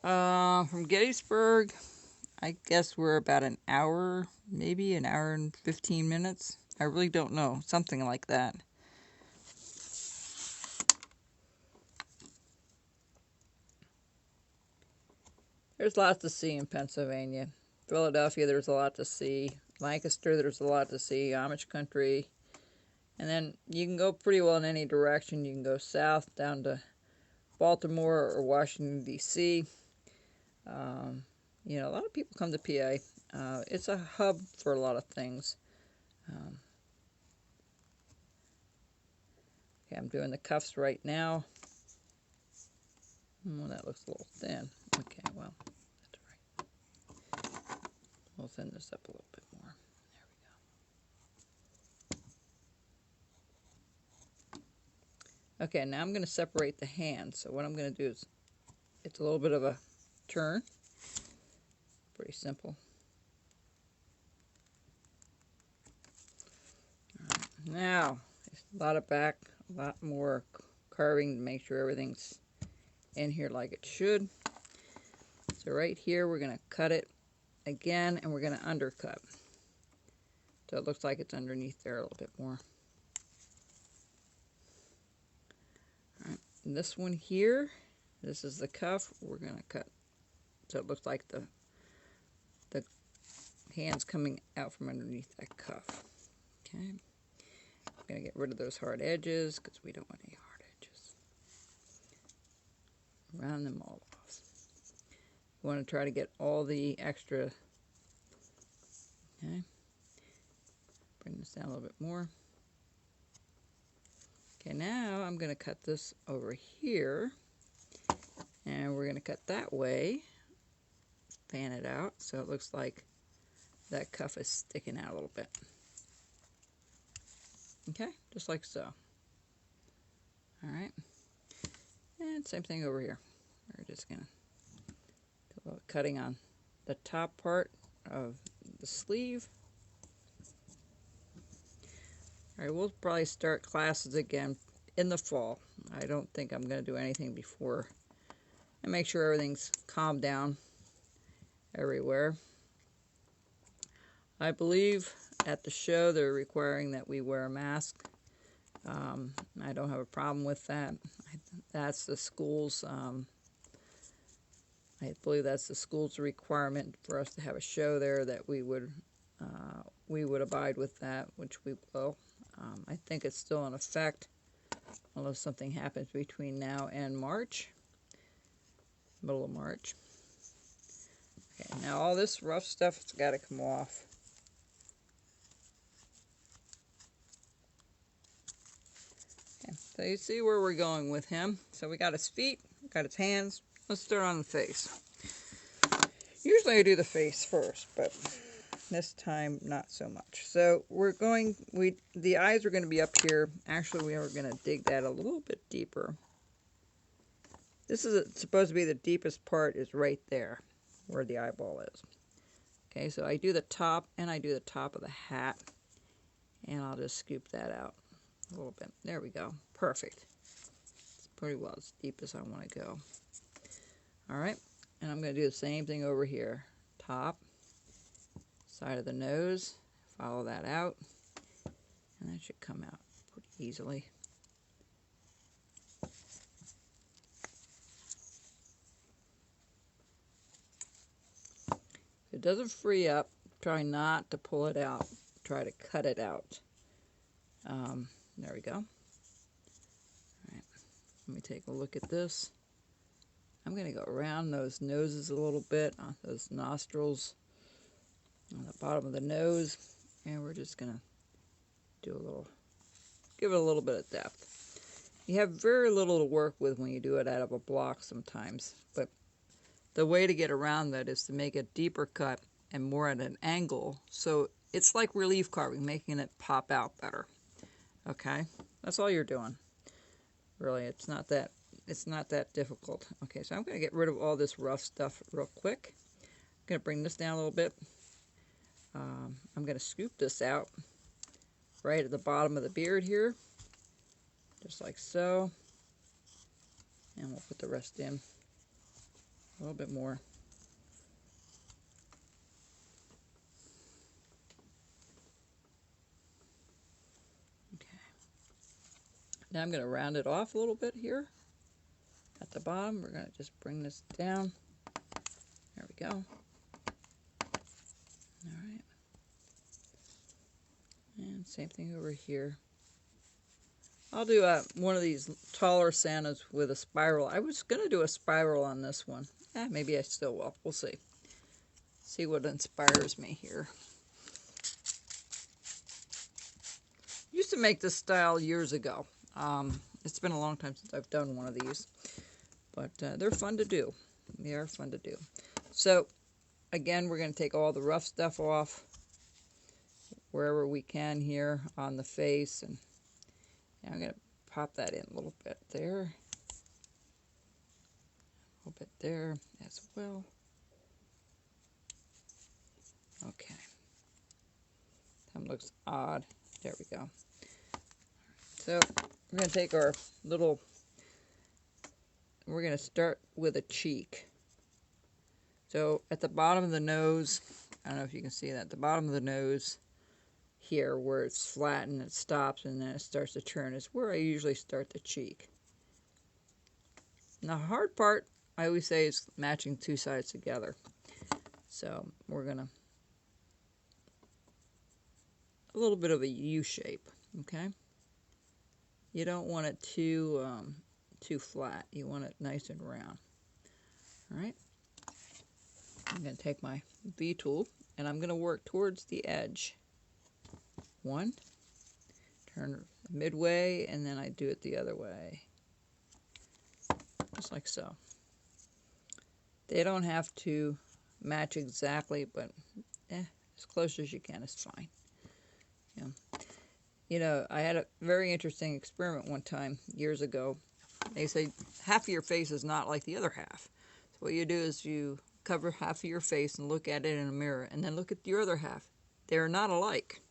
From Gettysburg, I guess we're about an hour, maybe an hour and 15 minutes. I really don't know, something like that. There's lots to see in Pennsylvania. Philadelphia, there's a lot to see. Lancaster, there's a lot to see. Amish country. And then you can go pretty well in any direction. You can go south down to Baltimore or Washington, D.C. You know, a lot of people come to PA. It's a hub for a lot of things. Okay, I'm doing the cuffs right now. Oh, that looks a little thin. Okay, well, that's all right. We'll thin this up a little bit more. There we go. Okay, now I'm going to separate the hand. So what I'm going to do is, it's a little bit of a turn. Pretty simple. Now, a lot of back, a lot more carving to make sure everything's in here like it should. So right here, we're going to cut it again, and we're going to undercut. So it looks like it's underneath there a little bit more. All right, and this one here, this is the cuff. We're going to cut so it looks like the hand's coming out from underneath that cuff. Okay. I'm going to get rid of those hard edges because we don't want any hard edges. Round them all off. You want to try to get all the extra. Okay. Bring this down a little bit more. Okay, now I'm going to cut this over here. And we're going to cut that way. Fan it out so it looks like that cuff is sticking out a little bit. Okay, just like so. Alright. And same thing over here. We're just going to do a little cutting on the top part of the sleeve. Alright, we'll probably start classes again in the fall. I don't think I'm going to do anything before. And make sure everything's calmed down everywhere. I believe at the show they're requiring that we wear a mask. I don't have a problem with that. That's the school's, I believe that's the school's requirement for us to have a show there, that we would abide with that, which we will. I think it's still in effect unless something happens between now and March, middle of March. Okay, now all this rough stuff has got to come off. Okay, so you see where we're going with him. So we got his feet, got his hands. Let's start on the face. Usually I do the face first, but this time not so much. So the eyes are going to be up here. Actually, we are going to dig that a little bit deeper. This is supposed to be the deepest part, is right there where the eyeball is. Okay, so I do the top and I do the top of the hat, and I'll just scoop that out a little bit. There we go. Perfect. It's pretty well as deep as I want to go. Alright, and I'm going to do the same thing over here. Top, side of the nose, follow that out, and that should come out pretty easily. If it doesn't free up, try not to pull it out. Try to cut it out. There we go. All right, let me take a look at this. I'm going to go around those noses a little bit, on those nostrils, on the bottom of the nose, and we're just going to do give it a little bit of depth. You have very little to work with when you do it out of a block sometimes, but the way to get around that is to make a deeper cut and more at an angle, so it's like relief carving, making it pop out better. Okay, that's all you're doing. Really, it's not that difficult. Okay, so I'm going to get rid of all this rough stuff real quick. I'm going to bring this down a little bit. I'm going to scoop this out right at the bottom of the beard here, just like so. And we'll put the rest in a little bit more. Now I'm going to round it off a little bit here at the bottom. We're going to just bring this down. There we go. All right. And same thing over here. I'll do one of these taller Santas with a spiral. I was going to do a spiral on this one. Maybe I still will. We'll see. See what inspires me here. Used to make this style years ago. It's been a long time since I've done one of these, but they're fun to do. They are fun to do. So, again, we're going to take all the rough stuff off wherever we can here on the face, and I'm going to pop that in a little bit there. A little bit there as well. Okay. That looks odd. There we go. So we're going to take our little, we're going to start with a cheek. So at the bottom of the nose, I don't know if you can see that, the bottom of the nose here where it's flat and it stops and then it starts to turn is where I usually start the cheek. Now the hard part, I always say, is matching two sides together. So we're going to, a little bit of a U shape, okay? You don't want it too flat. You want it nice and round. All right. I'm going to take my V tool and I'm going to work towards the edge. One, turn midway, and then I do it the other way. Just like so. They don't have to match exactly, but as close as you can is fine. Yeah. You know, I had a very interesting experiment one time years ago. They say half of your face is not like the other half. So what you do is you cover half of your face and look at it in a mirror, and then look at your other half. They're not alike.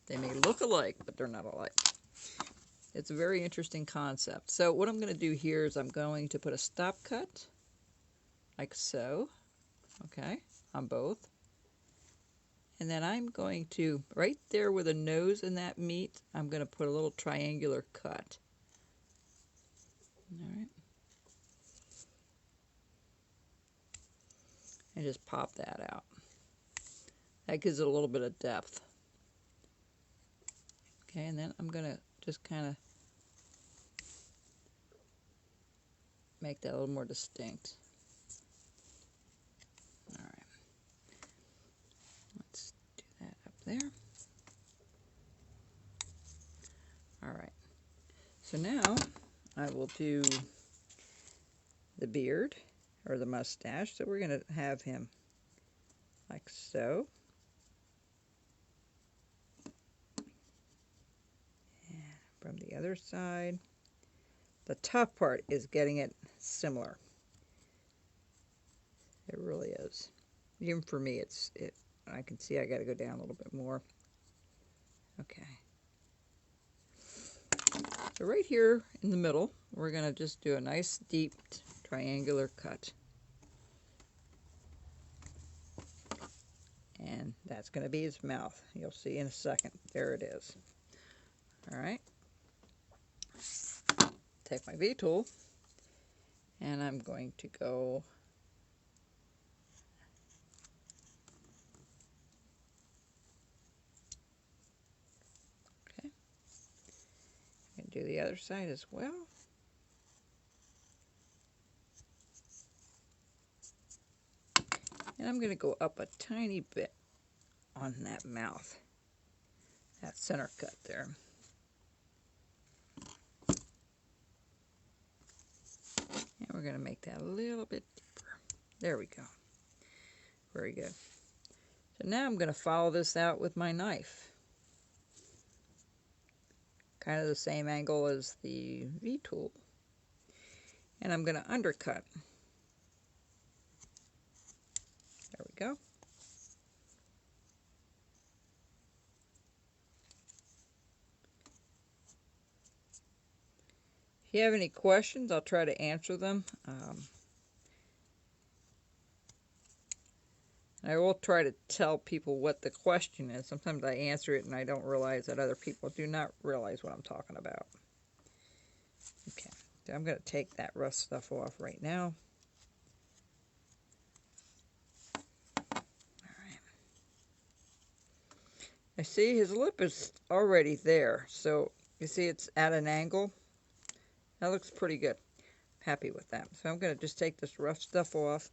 They may look alike, but they're not alike. It's a very interesting concept. So what I'm going to do here is I'm going to put a stop cut, like so, okay, on both. And then I'm going to, right there where the nose and that meet, I'm going to put a little triangular cut. All right. And just pop that out. That gives it a little bit of depth. Okay, and then I'm going to just kind of make that a little more distinct. All right. Let's do that up there. All right. So now I will do the beard or the mustache. So we're going to have him like so. And from the other side. The tough part is getting it similar. It really is. Even for me, I can see I got to go down a little bit more. Okay. So right here in the middle, we're going to just do a nice deep triangular cut. And that's going to be his mouth. You'll see in a second. There it is. All right. Take my V tool, and I'm going to go okay, and do the other side as well. And I'm going to go up a tiny bit on that mouth, that center cut there. And we're going to make that a little bit deeper. There we go. Very good. So now I'm going to follow this out with my knife. Kind of the same angle as the V tool. And I'm going to undercut. There we go. If you have any questions, I'll try to answer them. I will try to tell people what the question is. Sometimes I answer it and I don't realize that other people do not realize what I'm talking about. Okay, so I'm going to take that rough stuff off right now. Alright. I see his lip is already there. So you see it's at an angle. That looks pretty good. Happy with that. So I'm going to just take this rough stuff off.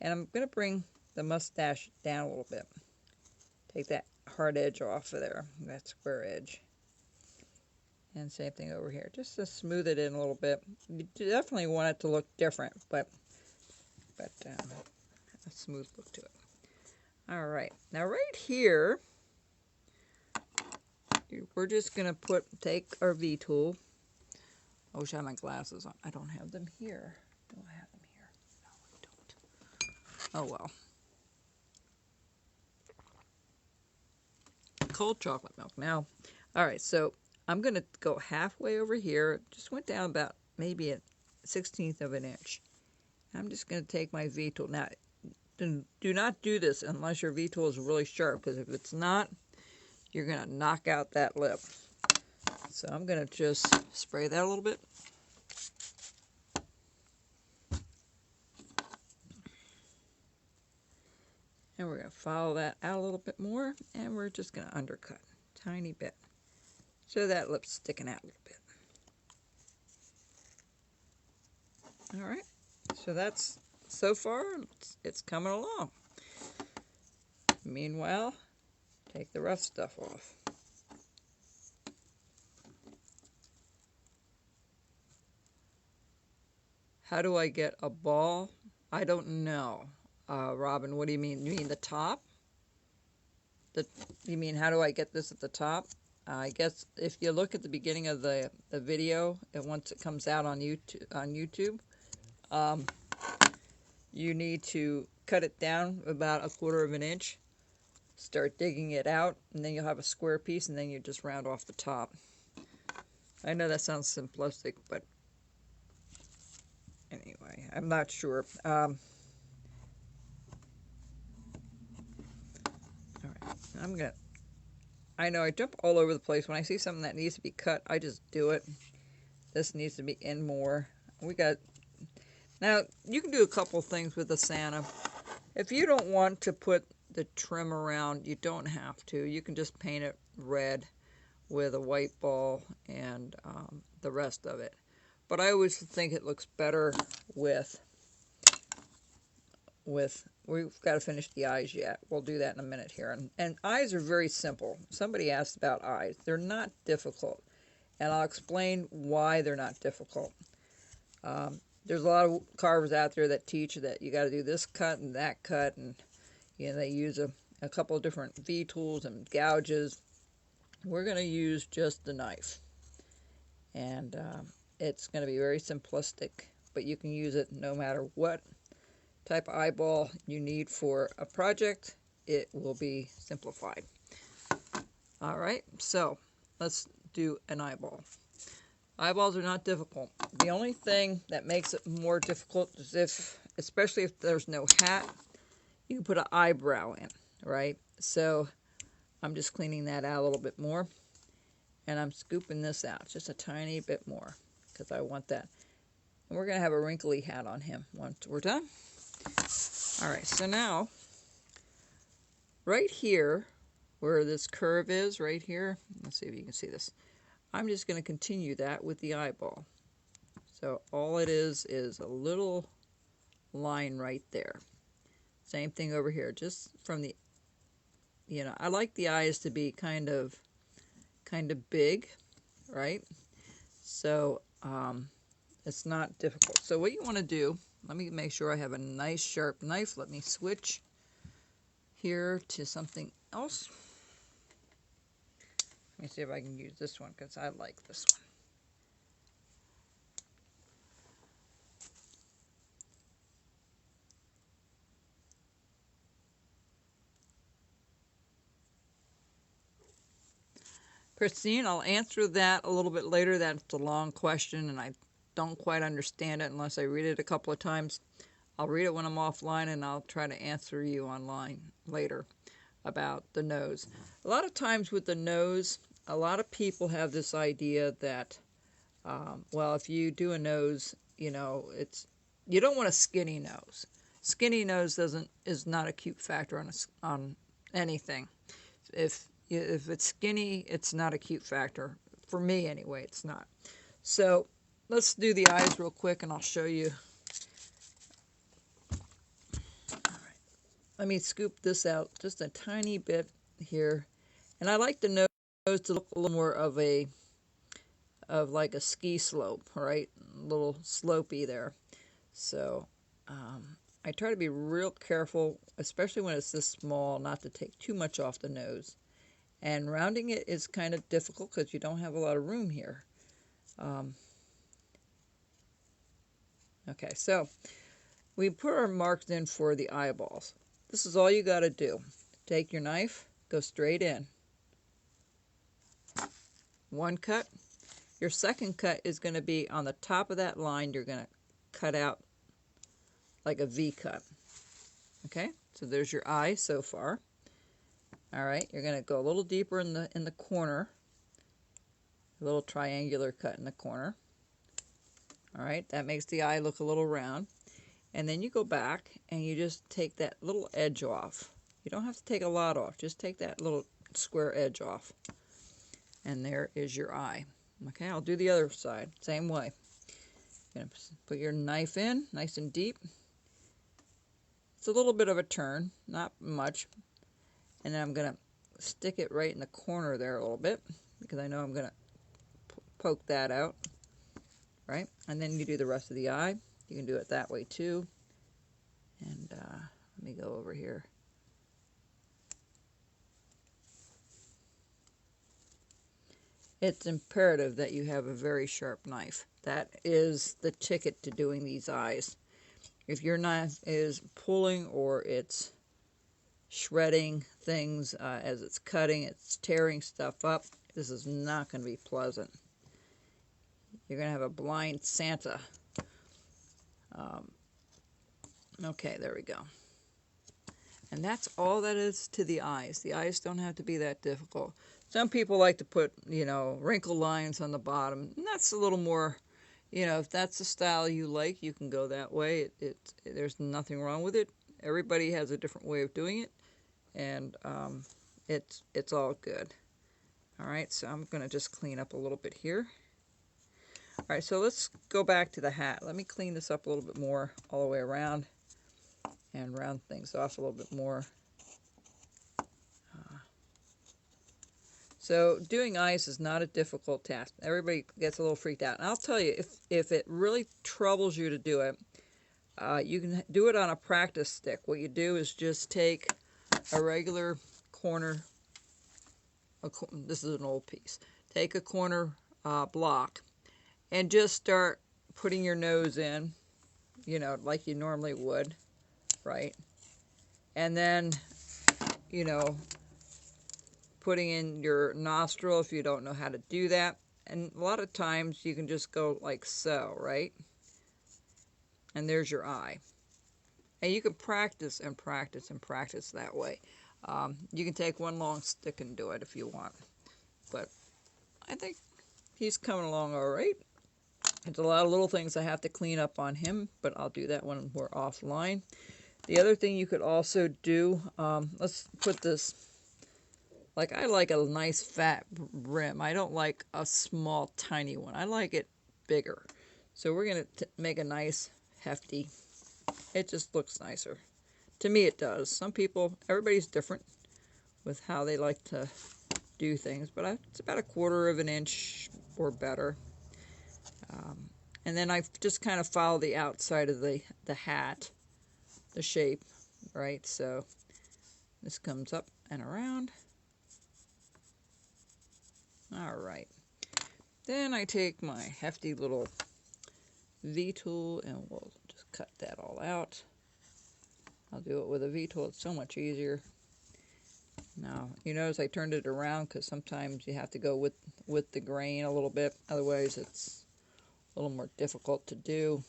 And I'm going to bring the mustache down a little bit. Take that hard edge off of there, that square edge. And same thing over here, just to smooth it in a little bit. You definitely want it to look different, but a smooth look to it. All right, now right here, we're just going to take our V-tool. I wish I had my glasses on. I don't have them here. Do I have them here? No, I don't. Oh, well. Cold chocolate milk. Now, all right, so I'm going to go halfway over here. Just went down about maybe a 1/16 of an inch. I'm just going to take my V-tool. Now, do not do this unless your V-tool is really sharp, because if it's not, you're going to knock out that lip. So I'm going to just spray that a little bit. And we're going to follow that out a little bit more, and we're just going to undercut a tiny bit. So that lip's sticking out a little bit. All right, so that's, so far, it's coming along. Meanwhile, take the rough stuff off. How do I get a ball? I don't know. Robin, what do you mean? You mean the top? You mean how do I get this at the top? I guess if you look at the beginning of the video, and once it comes out on YouTube, you need to cut it down about 1/4 of an inch, start digging it out, and then you'll have a square piece, and then you just round off the top. I know that sounds simplistic, but anyway, I'm not sure. All right, I know I jump all over the place. When I see something that needs to be cut, I just do it. This needs to be in more. Now, you can do a couple things with the Santa. If you don't want to put the trim around, you don't have to. You can just paint it red with a white ball and the rest of it. But I always think it looks better with we've got to finish the eyes yet. We'll do that in a minute here. And eyes are very simple. Somebody asked about eyes. They're not difficult. And I'll explain why they're not difficult. There's a lot of carvers out there that teach that you got to do this cut and that cut, and they use a couple of different V-tools and gouges. We're going to use just the knife, and it's going to be very simplistic, but you can use it no matter what type of eyeball you need for a project. It will be simplified. All right, so let's do an eyeball. Eyeballs are not difficult. The only thing that makes it more difficult is especially if there's no hat, you can put an eyebrow in, right? So I'm just cleaning that out a little bit more, and I'm scooping this out just a tiny bit more because I want that. And we're going to have a wrinkly hat on him once we're done. All right, so now right here where this curve is, right here, let's see if you can see this. I'm just going to continue that with the eyeball. So all it is a little line right there. Same thing over here, just from the, I like the eyes to be kind of big, right? So it's not difficult. So what you want to do, let me make sure I have a nice sharp knife. Let me switch here to something else. Let me see if I can use this one because I like this one. Christine, I'll answer that a little bit later. That's a long question, and I don't quite understand it unless I read it a couple of times. I'll read it when I'm offline, and I'll try to answer you online later about the nose. A lot of times with the nose, a lot of people have this idea that, well, if you do a nose, you don't want a skinny nose. Skinny nose is not a cute factor on anything. If it's skinny, it's not a cute factor. For me, anyway, it's not. So let's do the eyes real quick, and I'll show you. All right. Let me scoop this out just a tiny bit here. And I like the nose to look a little more of like a ski slope, right? A little slopey there. So I try to be real careful, especially when it's this small, not to take too much off the nose. And rounding it is kind of difficult because you don't have a lot of room here. Okay, so we put our marks in for the eyeballs. This is all you got to do. Take your knife, go straight in. One cut. Your second cut is going to be on the top of that line. You're going to cut out like a V cut. Okay, so there's your eye so far. All right, you're going to go a little deeper in the corner. A little triangular cut in the corner. All right, that makes the eye look a little round. And then you go back and you just take that little edge off. You don't have to take a lot off. Just take that little square edge off. And there is your eye. Okay, I'll do the other side. Same way. You're going to put your knife in nice and deep. It's a little bit of a turn, not much. And then I'm going to stick it right in the corner there a little bit because I know I'm going to poke that out. Right? And then you do the rest of the eye. You can do it that way too. And let me go over here. It's imperative that you have a very sharp knife. That is the ticket to doing these eyes. If your knife is pulling or it's shredding things as it's cutting, it's tearing stuff up, this is not going to be pleasant. You're going to have a blind Santa. Okay, there we go. And that's all that is to the eyes. The eyes don't have to be that difficult. Some people like to put, wrinkle lines on the bottom. And that's a little more, if that's the style you like, you can go that way. There's nothing wrong with it. Everybody has a different way of doing it. And it's all good. All right, so I'm going to just clean up a little bit here. All right, so let's go back to the hat. Let me clean this up a little bit more all the way around and round things off a little bit more. So doing eyes is not a difficult task. Everybody gets a little freaked out. And I'll tell you, if it really troubles you to do it, you can do it on a practice stick. What you do is just take a regular corner, this is an old piece, take a corner block and just start putting your nose in, like you normally would, right? And then, putting in your nostril if you don't know how to do that. And a lot of times you can just go like so, right? And there's your eye. And you can practice and practice and practice that way. You can take one long stick and do it if you want. But I think he's coming along all right. There's a lot of little things I have to clean up on him, but I'll do that when we're offline. The other thing you could also do, let's put this, I like a nice fat rim. I don't like a small, tiny one. I like it bigger. So we're going to make a nice, hefty, it just looks nicer. To me it does. Some people, everybody's different with how they like to do things, but it's about 1/4 of an inch or better. And then I just kind of follow the outside of the hat, the shape, right? So this comes up and around. All right. Then I take my hefty little V-tool and we'll just cut that all out. I'll do it with a V-tool. It's so much easier. Now, you notice I turned it around because sometimes you have to go with the grain a little bit. Otherwise, it's a little more difficult to do.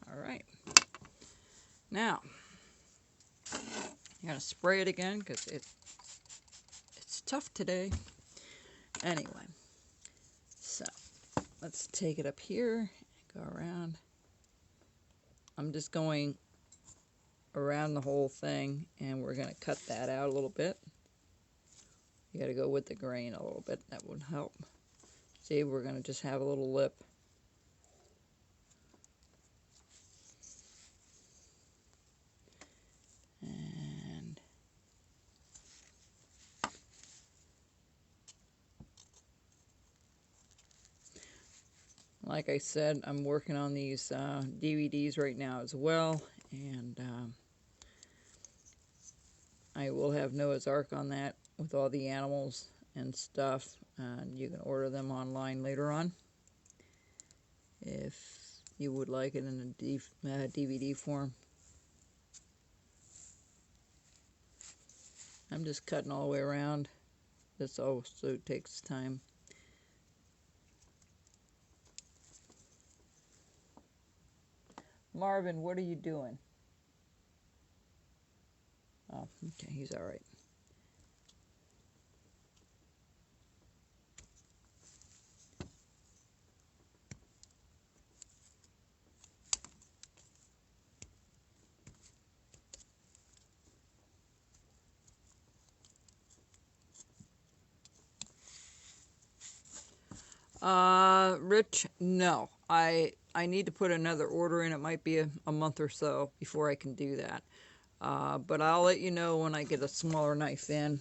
All right. Now, you're going to spray it again because it's tough today. Anyway, so let's take it up here and go around. I'm just going around the whole thing and we're going to cut that out a little bit. You got to go with the grain a little bit. That would help. See, we're going to just have a little lip. And Like I said, I'm working on these DVDs right now as well, and I will have Noah's Ark on that with all the animals and stuff, and you can order them online later on if you would like it in a DVD form. I'm just cutting all the way around. This also takes time. Marvin, what are you doing? Oh, okay, he's all right. Rich, no. I need to put another order in. It might be a month or so before I can do that. But I'll let you know when I get a smaller knife in.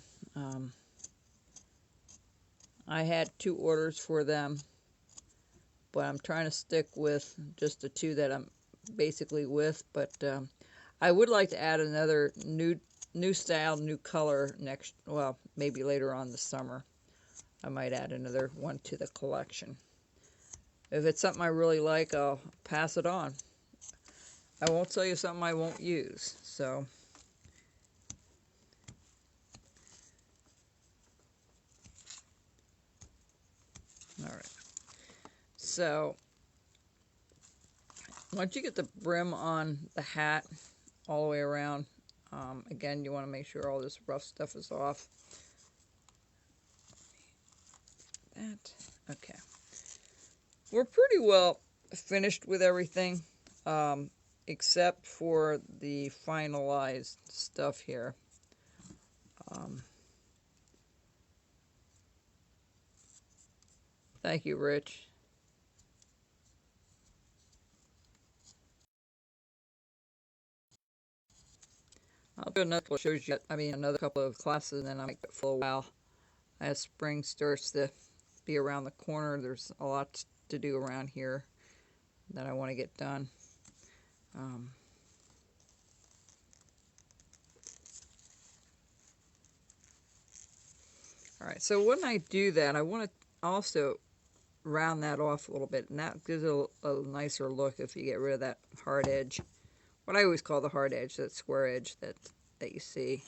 I had 2 orders for them, but I'm trying to stick with just the 2 that I'm basically with. But I would like to add another new style, new color next, well, maybe later on this summer. I might add another one to the collection. If it's something I really like, I'll pass it on. I won't tell you something I won't use. So, all right. So, once you get the brim on the hat all the way around, again, you want to make sure all this rough stuff is off. That, okay. We're pretty well finished with everything, except for the finalized stuff here. Thank you, Rich. I'll do another couple of shows yet. I mean, another couple of classes, and then I might get for a while. As spring starts to be around the corner, there's a lot to do around here that I want to get done. All right, so when I do that, I want to also round that off a little bit, and that gives it a nicer look if you get rid of that hard edge. What I always call the hard edge, that square edge that you see.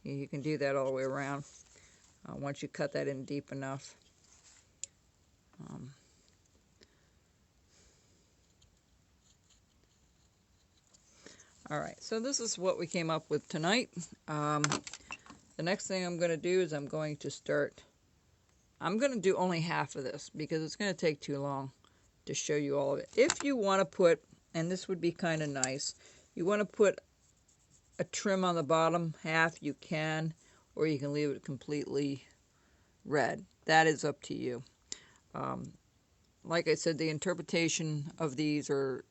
You can do that all the way around once you cut that in deep enough. All right, so this is what we came up with tonight. The next thing I'm going to do is I'm going to do only half of this because it's going to take too long to show you all of it. If you want to put, and this would be kind of nice, you want to put a trim on the bottom half, you can, or you can leave it completely red. That is up to you. Like I said, the interpretation of these are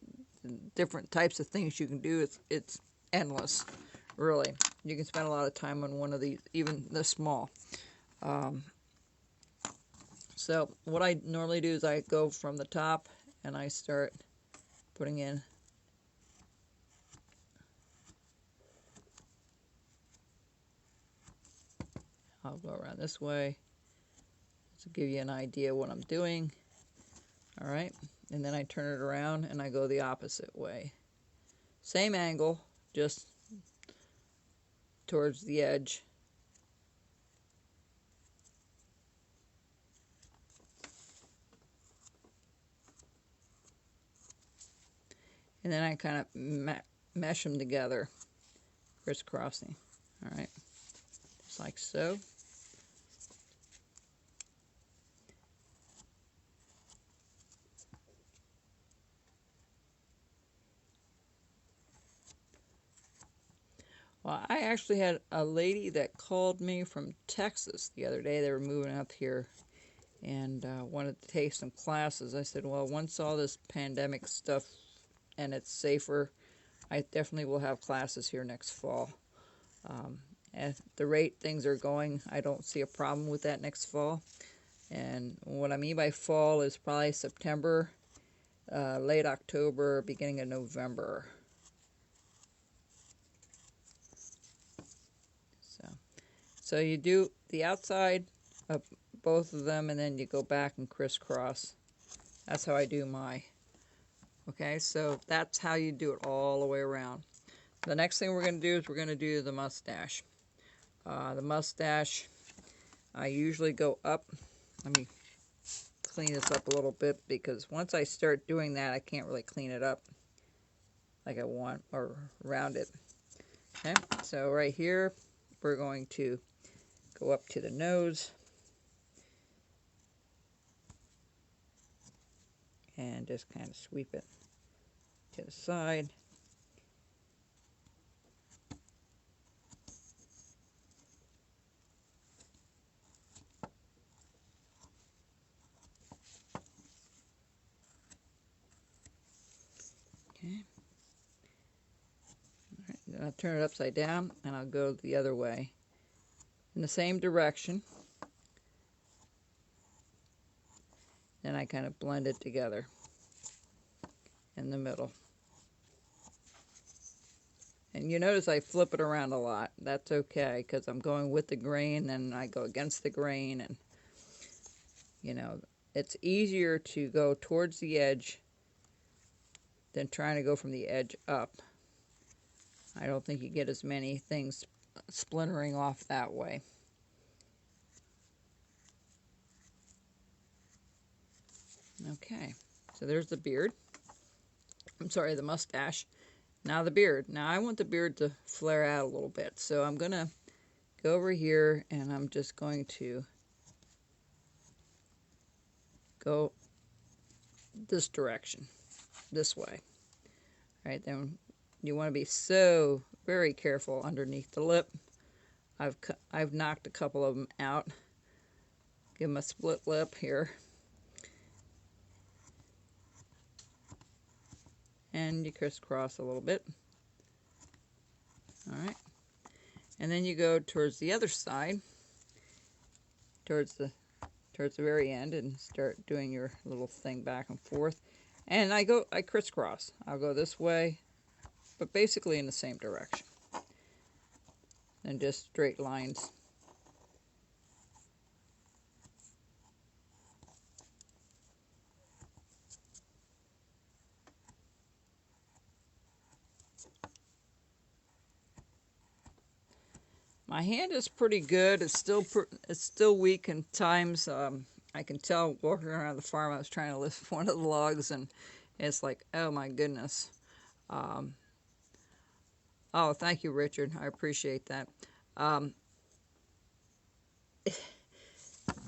different types of things you can do. It's endless, really. You can spend a lot of time on one of these, even this small. So what I normally do is I go from the top and I start putting in I'll go around this way to give you an idea what I'm doing. All right, and then I turn it around and I go the opposite way. Same angle, just towards the edge. And then I kind of mesh them together, crisscrossing. All right, just like so. Well, I actually had a lady that called me from Texas the other day. They were moving up here and wanted to take some classes. I said, well, once all this pandemic stuff and it's safer, I definitely will have classes here next fall. At the rate things are going, I don't see a problem with that next fall. And what I mean by fall is probably September, late October, beginning of November. So you do the outside of both of them, and then you go back and crisscross. That's how I do my. Okay, so that's how you do it all the way around. The next thing we're going to do is we're going to do the mustache. The mustache, I usually go up. Let me clean this up a little bit, because once I start doing that, I can't really clean it up like I want, or round it. Okay, so right here, we're going to go up to the nose and just kind of sweep it to the side. Okay. All right, then I'll turn it upside down and I'll go the other way in the same direction. Then I kind of blend it together in the middle. And you notice I flip it around a lot. That's okay, because I'm going with the grain and I go against the grain, and you know, it's easier to go towards the edge than trying to go from the edge up. I don't think you get as many things splintering off that way. Okay, so there's the beard. I'm sorry, the mustache. Now the beard. Now I want the beard to flare out a little bit, so I'm going to go over here and I'm just going to go this direction, this way. All right, then you want to be so very careful underneath the lip. I've knocked a couple of them out. Give them a split lip here. And you crisscross a little bit. All right. And then you go towards the other side, towards the very end, and start doing your little thing back and forth. And I crisscross. I'll go this way, but basically in the same direction. And just straight lines. My hand is pretty good. It's still weak in times. I can tell walking around the farm. I was trying to lift one of the logs, and it's like, oh my goodness. Oh, thank you, Richard. I appreciate that.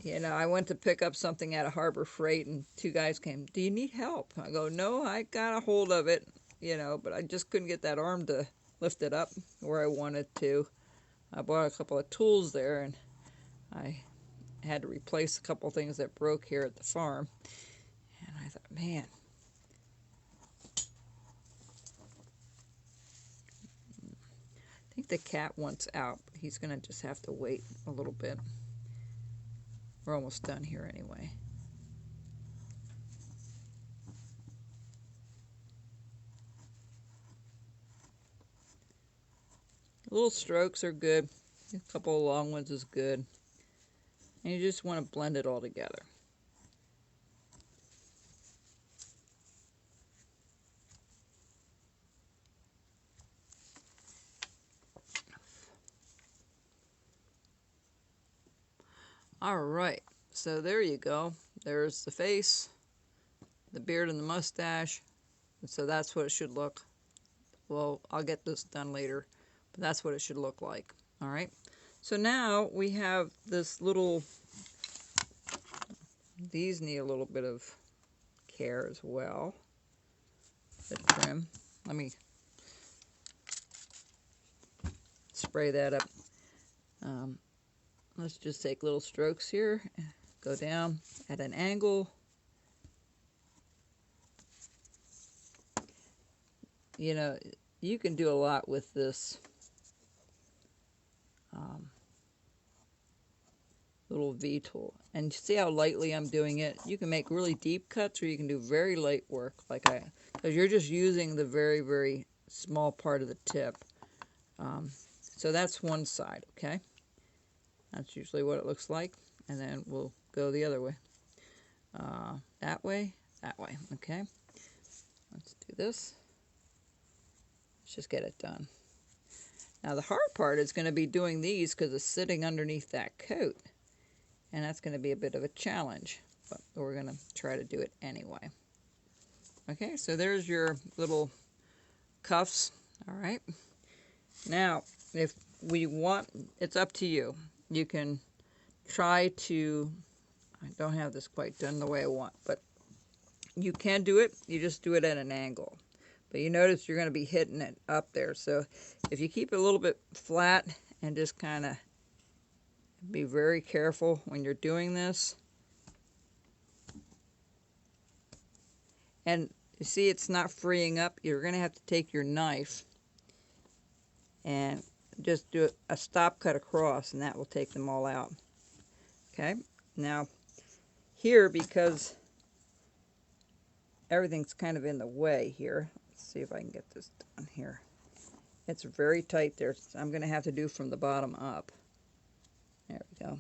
You know, I went to pick up something at a Harbor Freight, and two guys came. Do you need help? I go, no, I got a hold of it, you know, but I just couldn't get that arm to lift it up where I wanted to. I bought a couple of tools there, and I had to replace a couple of things that broke here at the farm. And I thought, man. I think the cat wants out, but he's going to just have to wait a little bit. We're almost done here anyway. Little strokes are good. A couple of long ones is good. And you just want to blend it all together. All right, so there you go. There's the face, the beard, and the mustache. And so that's what it should look. Well, I'll get this done later. But that's what it should look like. All right. So now we have this little, these need a little bit of care as well. The trim. Let me spray that up. Let's just take little strokes here. Go down at an angle. You know, you can do a lot with this little little V tool. And see how lightly I'm doing it? You can make really deep cuts or you can do very light work because you're just using the very, very small part of the tip. So that's one side, okay? That's usually what it looks like. And then we'll go the other way. That way, okay? Let's do this. Let's just get it done. Now the hard part is going to be doing these because it's sitting underneath that coat. And that's going to be a bit of a challenge, but we're going to try to do it anyway. Okay, so there's your little cuffs. All right. Now, if we want, it's up to you. You can try to, I don't have this quite done the way I want, but you can do it. You just do it at an angle. But you notice you're going to be hitting it up there. So if you keep it a little bit flat and just kind of be very careful when you're doing this. And you see it's not freeing up. You're going to have to take your knife and just do a stop cut across, and that will take them all out. Okay, now here, because everything's kind of in the way here, let's see if I can get this done here. It's very tight there, so I'm going to have to do from the bottom up. There we go.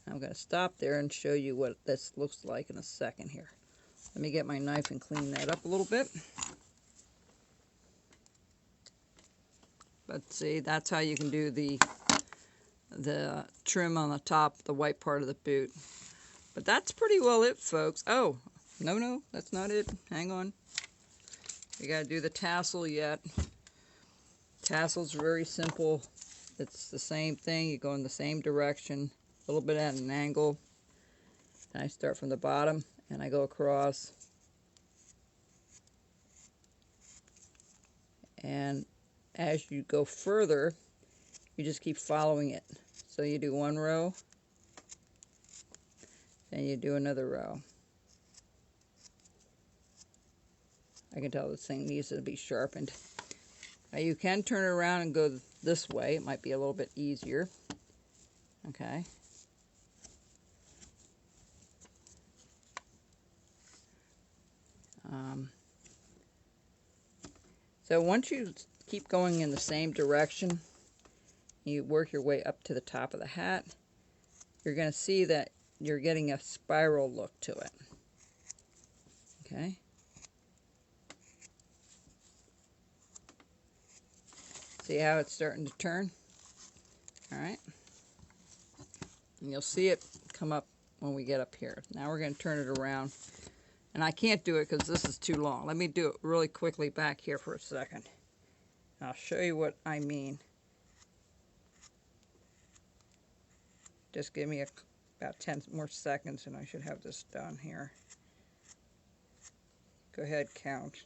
I'm going to stop there and show you what this looks like in a second here. Let me get my knife and clean that up a little bit. But see, that's how you can do the trim on the top, the white part of the boot. But that's pretty well it, folks. Oh, no, that's not it. Hang on. We got to do the tassel yet. Tassel's very simple. It's the same thing. You go in the same direction, a little bit at an angle. And I start from the bottom and I go across. And as you go further, you just keep following it. So you do one row, then you do another row. I can tell this thing needs to be sharpened. Now you can turn it around and go this way. It might be a little bit easier. Okay. So once you keep going in the same direction, you work your way up to the top of the hat, you're going to see that you're getting a spiral look to it. Okay. See how it's starting to turn? All right. And you'll see it come up when we get up here. Now we're going to turn it around. And I can't do it because this is too long. Let me do it really quickly back here for a second. I'll show you what I mean. Just give me about 10 more seconds and I should have this done here. Go ahead, count.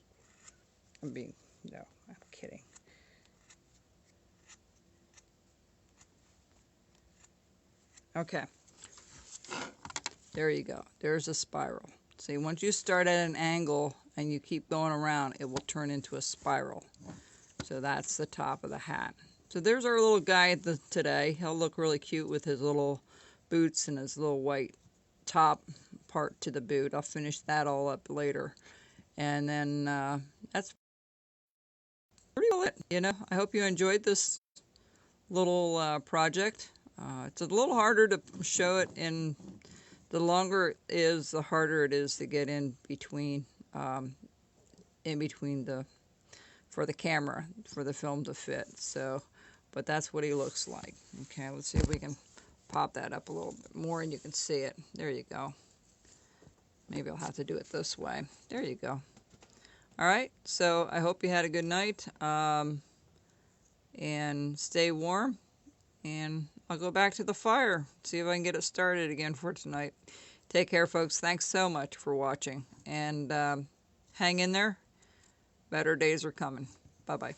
No, I'm kidding. Okay. There you go. There's a spiral. See, once you start at an angle and you keep going around, it will turn into a spiral. So that's the top of the hat. So there's our little guy today. He'll look really cute with his little boots and his little white top part to the boot. I'll finish that all up later. And then that's pretty well it. You know, I hope you enjoyed this little project. It's a little harder to show it in. The longer it is, the harder it is to get in between for the camera, for the film to fit. So, but that's what he looks like. Okay, let's see if we can pop that up a little bit more and you can see it. There you go. Maybe I'll have to do it this way. There you go. All right, so I hope you had a good night and stay warm. And I'll go back to the fire, see if I can get it started again for tonight. Take care, folks. Thanks so much for watching. And hang in there. Better days are coming. Bye-bye.